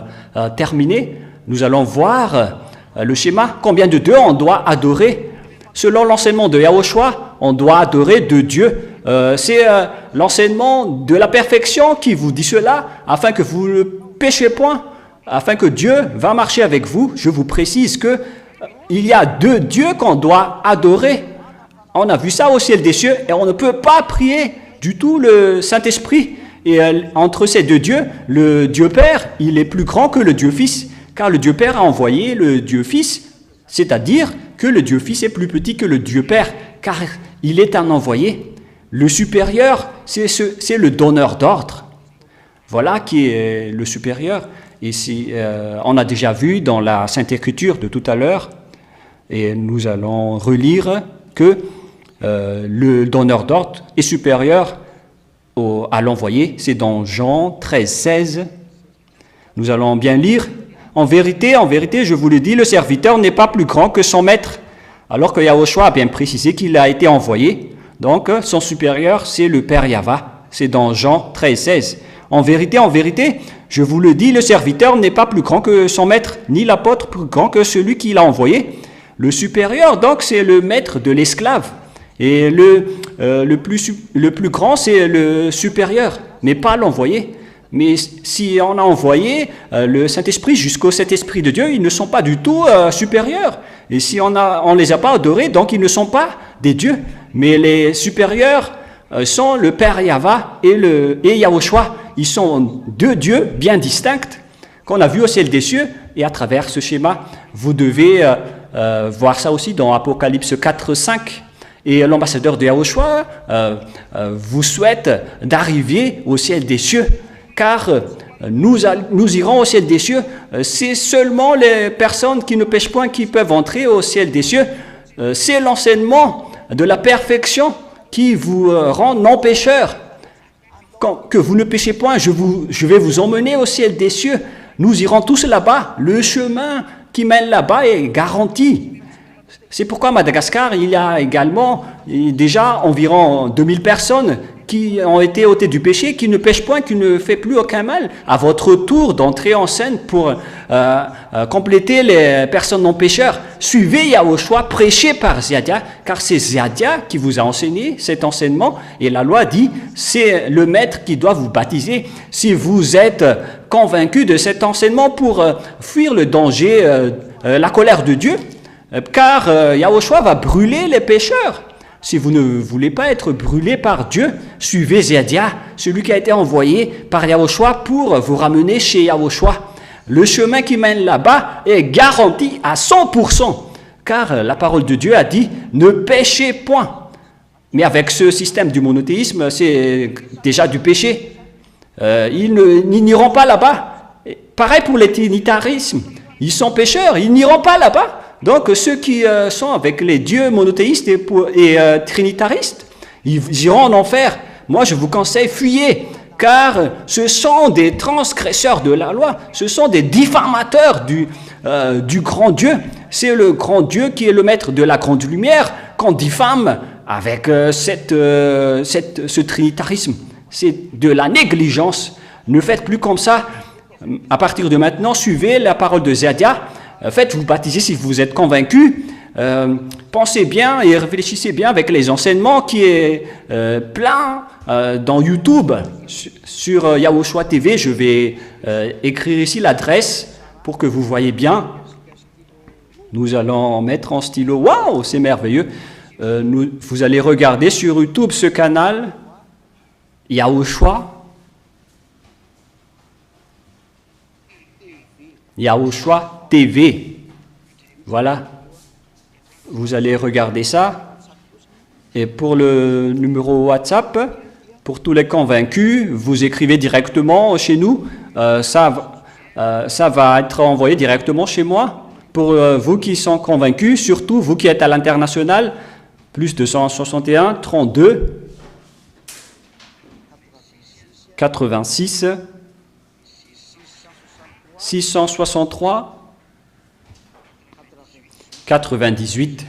Speaker 1: terminer. Nous allons voir le schéma. Combien de Dieu on doit adorer? Selon l'enseignement de Yahushua, on doit adorer deux dieux. C'est l'enseignement de la perfection qui vous dit cela, afin que vous ne péchiez point, afin que Dieu va marcher avec vous. Je vous précise que il y a deux dieux qu'on doit adorer. On a vu ça au ciel des cieux, et on ne peut pas prier du tout le Saint-Esprit. Et entre ces deux dieux, le Dieu Père, il est plus grand que le Dieu Fils, car le Dieu Père a envoyé le Dieu Fils, c'est-à-dire que le Dieu Fils est plus petit que le Dieu Père, car il est un envoyé. Le supérieur, c'est le donneur d'ordre. Voilà qui est le supérieur. Et on a déjà vu dans la Sainte Écriture de tout à l'heure, et nous allons relire que le donneur d'ordre est supérieur à l'envoyé. C'est dans Jean 13, 16. Nous allons bien lire. En vérité, je vous le dis, le serviteur n'est pas plus grand que son maître. Alors que Yahushua a bien précisé qu'il a été envoyé. Donc, son supérieur, c'est le Père Yahva. C'est dans Jean 13, 16. En vérité, je vous le dis, le serviteur n'est pas plus grand que son maître, ni l'apôtre plus grand que celui qui l'a envoyé. Le supérieur, donc, c'est le maître de l'esclave. Et le plus grand, c'est le supérieur, mais pas l'envoyé. Mais si on a envoyé le Saint-Esprit jusqu'au Saint-Esprit de Dieu, ils ne sont pas du tout supérieurs. Et si on ne les a pas adorés, donc ils ne sont pas des dieux. Mais les supérieurs sont le Père Yahva et Yahushua. Ils sont deux dieux bien distincts qu'on a vus au ciel des cieux. Et à travers ce schéma, vous devez voir ça aussi dans Apocalypse 4, 5. Et l'ambassadeur de Yahushua vous souhaite d'arriver au ciel des cieux. Car nous irons au ciel des cieux. C'est seulement les personnes qui ne pêchent point qui peuvent entrer au ciel des cieux. C'est l'enseignement de la perfection qui vous rend non-pécheurs. Que vous ne péchez point, je vais vous emmener au ciel des cieux. Nous irons tous là-bas. Le chemin qui mène là-bas est garanti. C'est pourquoi à Madagascar, il y a également déjà environ 2000 personnes qui ont été ôtées du péché, qui ne pêchent point, qui ne fait plus aucun mal. À votre tour d'entrer en scène pour compléter les personnes non pécheurs, suivez Yahushua, prêché par Ziadia, car c'est Ziadia qui vous a enseigné cet enseignement, et la loi dit, c'est le maître qui doit vous baptiser. Si vous êtes convaincu de cet enseignement pour fuir le danger, la colère de Dieu, car Yahushua va brûler les pécheurs. Si vous ne voulez pas être brûlé par Dieu, suivez Ziadia, celui qui a été envoyé par Yahushua pour vous ramener chez Yahushua. Le chemin qui mène là-bas est garanti à 100%, car la parole de Dieu a dit « ne péchez point ». Mais avec ce système du monothéisme, c'est déjà du péché. Ils n'iront pas là-bas. Pareil pour les trinitarismes. Ils sont pécheurs, ils n'iront pas là-bas. Donc, ceux qui sont avec les dieux monothéistes et trinitaristes, ils iront en enfer. Moi, je vous conseille, fuyez, car ce sont des transgresseurs de la loi, ce sont des diffamateurs du grand Dieu. C'est le grand Dieu qui est le maître de la grande lumière qu'on diffame avec ce trinitarisme. C'est de la négligence. Ne faites plus comme ça. À partir de maintenant, suivez la parole de Ziadia. Faites-vous baptiser si vous êtes convaincu. Pensez bien et réfléchissez bien avec les enseignements qui est plein dans YouTube. Sur Yahushua TV, je vais écrire ici l'adresse pour que vous voyez bien. Nous allons mettre en stylo. Waouh, c'est merveilleux. vous allez regarder sur YouTube ce canal Yahushua. Yahushua TV. Voilà. Vous allez regarder ça. Et pour le numéro WhatsApp, pour tous les convaincus, vous écrivez directement chez nous. Ça va être envoyé directement chez moi. Pour vous qui sont convaincus, surtout vous qui êtes à l'international, plus 261 32 86 663 98.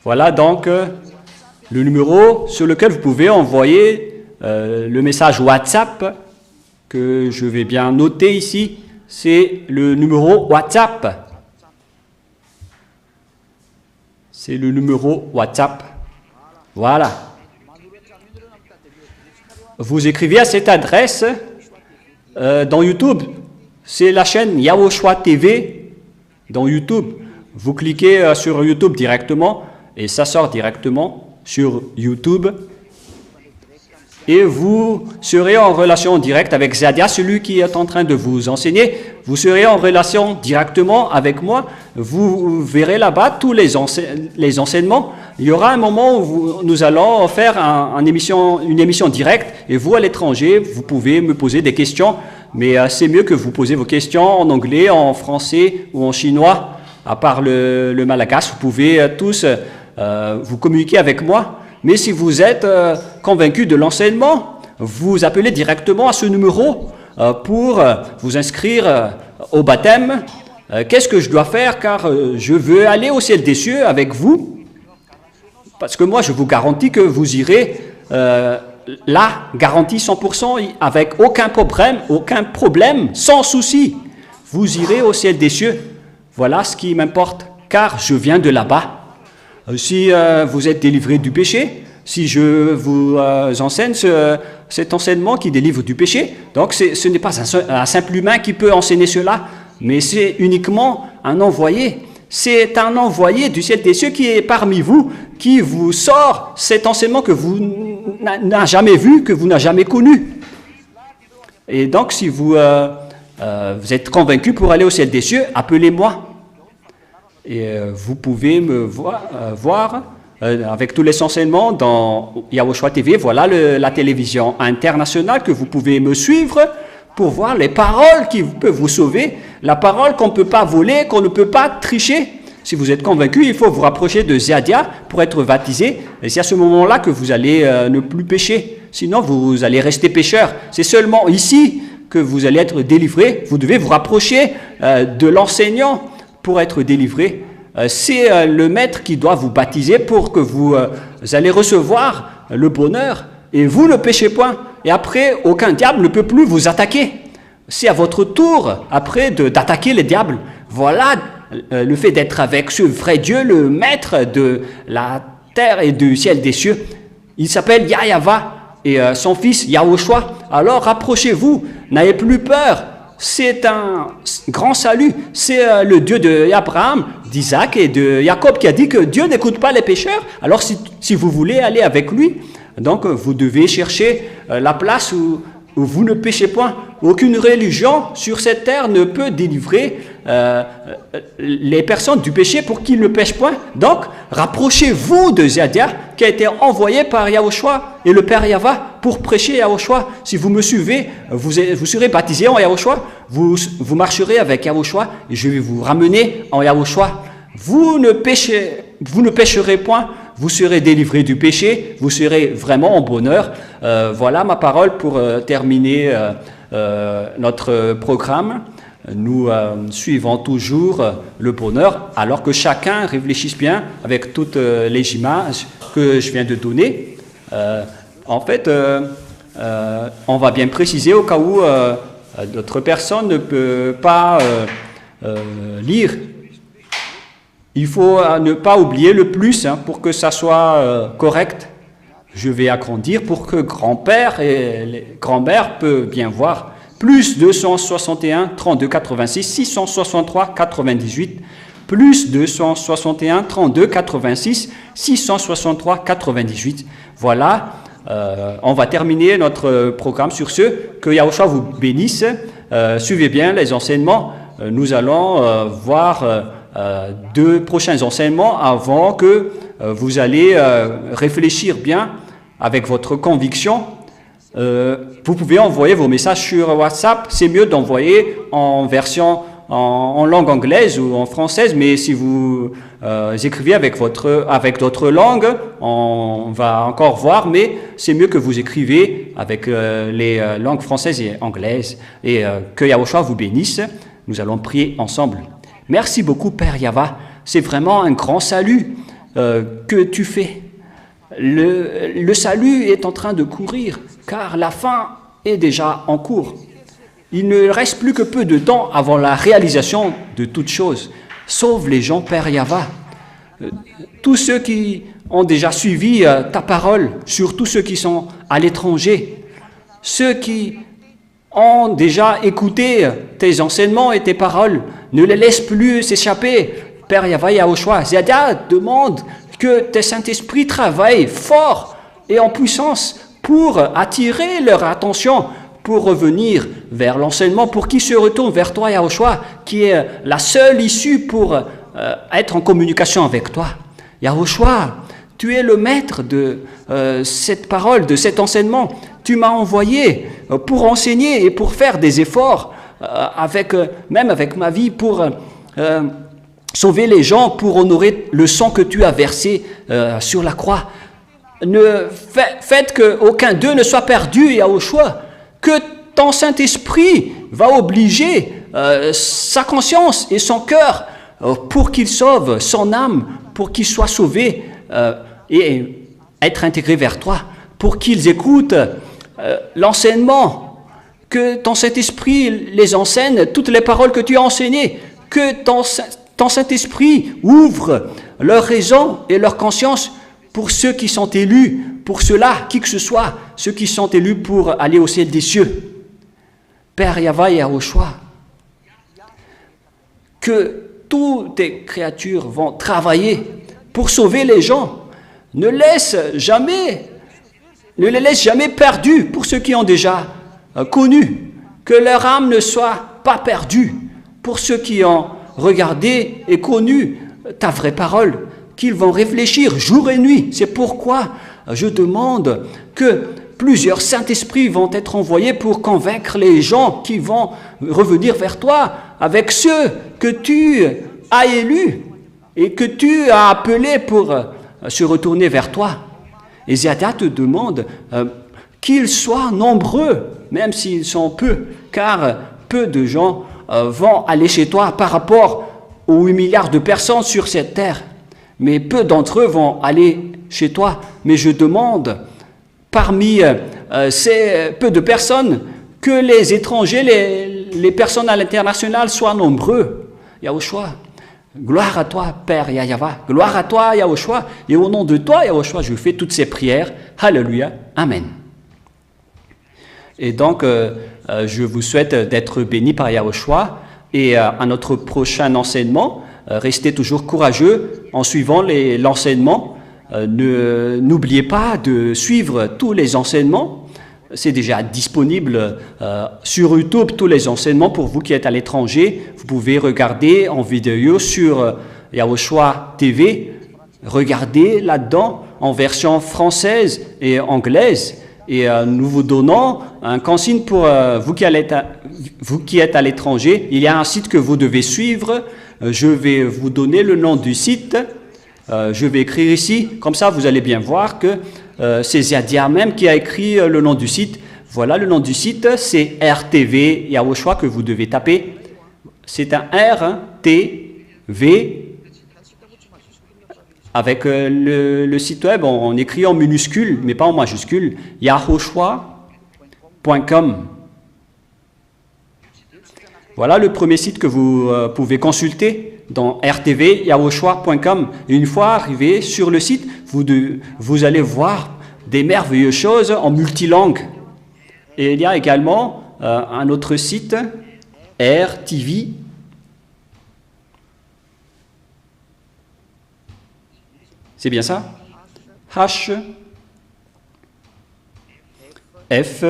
Speaker 1: Voilà donc le numéro sur lequel vous pouvez envoyer le message WhatsApp que je vais bien noter ici. C'est le numéro WhatsApp. C'est le numéro WhatsApp. Voilà. Vous écrivez à cette adresse dans YouTube. C'est la chaîne Yahushua TV dans YouTube. Vous cliquez sur YouTube directement et ça sort directement sur YouTube. Et vous serez en relation directe avec Zadia, celui qui est en train de vous enseigner. Vous serez en relation directement avec moi. Vous verrez là-bas tous les enseignements. Il y aura un moment où nous allons faire une émission directe. Et vous, à l'étranger, vous pouvez me poser des questions. Mais c'est mieux que vous posez vos questions en anglais, en français ou en chinois. À part le malagasy, vous pouvez tous vous communiquer avec moi. Mais si vous êtes convaincu de l'enseignement, vous appelez directement à ce numéro pour vous inscrire au baptême. Qu'est-ce que je dois faire car je veux aller au ciel des cieux avec vous? Parce que moi, je vous garantis que vous irez là, garantie 100%, avec aucun problème, sans souci. Vous irez au ciel des cieux. Voilà ce qui m'importe, car je viens de là-bas. Si vous êtes délivré du péché, si je vous enseigne cet enseignement qui délivre du péché, donc ce n'est pas un simple humain qui peut enseigner cela, mais c'est uniquement un envoyé. C'est un envoyé du ciel des cieux qui est parmi vous, qui vous sort cet enseignement que vous n'avez jamais vu, que vous n'avez jamais connu. Et donc, si vous êtes convaincu pour aller au ciel des cieux, appelez-moi. Et vous pouvez me voir avec tous les enseignements dans Yahushua TV. Voilà la télévision internationale que vous pouvez me suivre pour voir les paroles qui peuvent vous sauver, la parole qu'on ne peut pas voler, qu'on ne peut pas tricher. Si vous êtes convaincu, il faut vous rapprocher de Zadia pour être baptisé. Et c'est à ce moment-là que vous allez ne plus pécher. Sinon, vous allez rester pécheur. C'est seulement ici que vous allez être délivré. Vous devez vous rapprocher de l'enseignant pour être délivré. C'est le maître qui doit vous baptiser pour que vous allez recevoir le bonheur. Et vous ne péchez point. Et après, aucun diable ne peut plus vous attaquer. C'est à votre tour, après, d'attaquer les diables. Voilà le fait d'être avec ce vrai Dieu, le maître de la terre et du ciel des cieux. Il s'appelle Yahava et son fils Yahushua. Alors rapprochez-vous, n'ayez plus peur. C'est un grand salut. C'est le Dieu d'Abraham, d'Isaac et de Jacob qui a dit que Dieu n'écoute pas les pécheurs. Alors si vous voulez aller avec lui, donc vous devez chercher la place où vous ne péchez point. Aucune religion sur cette terre ne peut délivrer les personnes du péché pour qu'ils ne pêchent point. Donc, rapprochez-vous de Zadia qui a été envoyé par Yahushua et le Père Yahva pour prêcher Yahushua. Si vous me suivez, vous serez baptisé en Yahushua, vous marcherez avec Yahushua et je vais vous ramener en Yahushua. Vous ne pécherez point, vous serez délivré du péché, vous serez vraiment en bonheur. Voilà ma parole pour terminer notre programme. Nous suivons toujours le bonheur, alors que chacun réfléchisse bien avec toutes les images que je viens de donner. En fait, on va bien préciser au cas où d'autres personnes ne peuvent pas lire. Il faut ne pas oublier le plus pour que ça soit correct. Je vais agrandir pour que grand-père et les grands-mères peuvent bien voir. Plus 261 32 86 663 98 plus 261 32 86 663 98. Voilà, on va terminer notre programme sur ce. Que Yahushua vous bénisse. Suivez bien les enseignements. Nous allons voir 2 prochains enseignements avant que vous allez réfléchir bien avec votre conviction. Vous pouvez envoyer vos messages sur WhatsApp. C'est mieux d'envoyer en version en langue anglaise ou en française, mais si vous écrivez avec d'autres langues, on va encore voir, mais c'est mieux que vous écrivez avec les langues françaises et anglaises. Et que Yahushua vous bénisse. Nous allons prier ensemble. Merci beaucoup, Père Yahva. C'est vraiment un grand salut que tu fais. Le salut est en train de courir, car la fin est déjà en cours. Il ne reste plus que peu de temps avant la réalisation de toutes choses. Sauve les gens, Père Yahva. Tous ceux qui ont déjà suivi ta parole, surtout ceux qui sont à l'étranger, ceux qui ont déjà écouté tes enseignements et tes paroles, ne les laisse plus s'échapper. Père Yahva Yahushua, Ziadia demande que tes Saint-Esprit travaillent fort et en puissance pour attirer leur attention, pour revenir vers l'enseignement, pour qu'ils se retournent vers toi, Yahushua, qui est la seule issue pour être en communication avec toi. Yahushua, tu es le maître de cette parole, de cet enseignement. Tu m'as envoyé pour enseigner et pour faire des efforts, même avec ma vie, pour sauver les gens, pour honorer le sang que tu as versé sur la croix. Faites qu'aucun d'eux ne soit perdu, Yahushua, que ton Saint-Esprit va obliger sa conscience et son cœur pour qu'il sauve son âme, pour qu'il soit sauvé et être intégré vers toi, pour qu'ils écoutent l'enseignement, que ton Saint-Esprit les enseigne, toutes les paroles que tu as enseignées, que ton Saint-Esprit ouvre leur raison et leur conscience pour ceux qui sont élus, pour ceux-là, qui que ce soit, ceux qui sont élus pour aller au ciel des cieux. Père Yahva Yahushua, que toutes tes créatures vont travailler pour sauver les gens. Ne les laisse jamais perdus pour ceux qui ont déjà connu. Que leur âme ne soit pas perdue pour ceux qui ont regardé et connu ta vraie parole, qu'ils vont réfléchir jour et nuit. C'est pourquoi je demande que plusieurs Saint-Esprits vont être envoyés pour convaincre les gens qui vont revenir vers toi avec ceux que tu as élus et que tu as appelés pour se retourner vers toi. Et Ziada te demande qu'ils soient nombreux, même s'ils sont peu, car peu de gens vont aller chez toi par rapport aux 8 milliards de personnes sur cette terre. Mais peu d'entre eux vont aller chez toi. Mais je demande, parmi ces peu de personnes, que les étrangers, les personnes à l'international soient nombreux. Yahushua, gloire à toi, Père Yahva. Gloire à toi, Yahushua. Et au nom de toi, Yahushua, je fais toutes ces prières. Alléluia. Amen. Et donc, je vous souhaite d'être bénis par Yahushua. Et à notre prochain enseignement, restez toujours courageux en suivant l'enseignement. N'oubliez pas de suivre tous les enseignements. C'est déjà disponible sur YouTube, tous les enseignements. Pour vous qui êtes à l'étranger, vous pouvez regarder en vidéo sur Yahushua TV. Regardez là-dedans en version française et anglaise. Et nous vous donnons un consigne pour vous qui êtes à l'étranger. Il y a un site que vous devez suivre. Je vais vous donner le nom du site. Je vais écrire ici. Comme ça, vous allez bien voir que c'est Ziadia même qui a écrit le nom du site. Voilà le nom du site. C'est RTV Yahushua que vous devez taper. C'est un R-T-V. Avec le site web, on écrit en minuscule, mais pas en majuscule, yahushua.com. Voilà le premier site que vous pouvez consulter dans RTV, yahushua.com. Et une fois arrivé sur le site, vous allez voir des merveilleuses choses en multilangue. Et il y a également un autre site, RTV. C'est bien ça? H, F,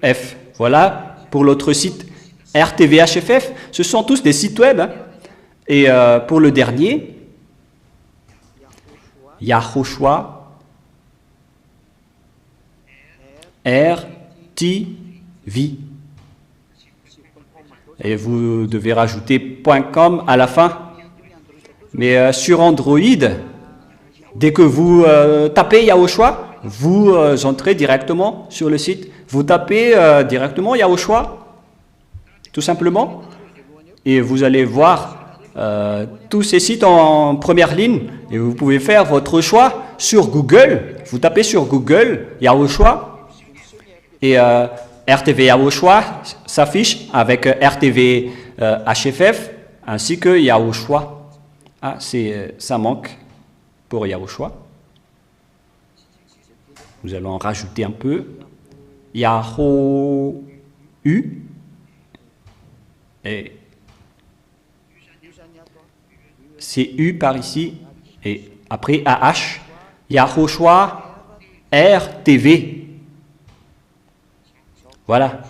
Speaker 1: F. Voilà, pour l'autre site, RTVHFF, ce sont tous des sites web. Hein. Et pour le dernier, Yahushua, RTV. Et vous devez rajouter .com à la fin. Mais sur Android, dès que vous tapez Yahushua, vous entrez directement sur le site. Vous tapez directement Yahushua, tout simplement. Et vous allez voir tous ces sites en première ligne. Et vous pouvez faire votre choix sur Google. Vous tapez sur Google Yahushua. Et RTV Yahushua s'affiche avec RTV HFF ainsi que Yahushua. Ah, ça manque pour Yahushua. Nous allons en rajouter un peu. Yahoo U. Et c'est U par ici. Et après AH. Yahushua RTV. Voilà.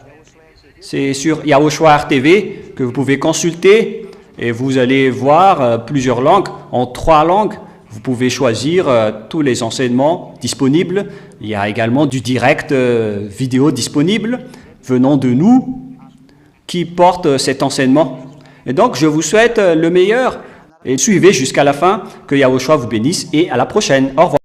Speaker 1: C'est sur Yahushua RTV que vous pouvez consulter et vous allez voir plusieurs langues. En 3 langues, vous pouvez choisir tous les enseignements disponibles. Il y a également du direct vidéo disponible venant de nous qui porte cet enseignement. Et donc, je vous souhaite le meilleur et suivez jusqu'à la fin. Que Yahushua vous bénisse et à la prochaine. Au revoir.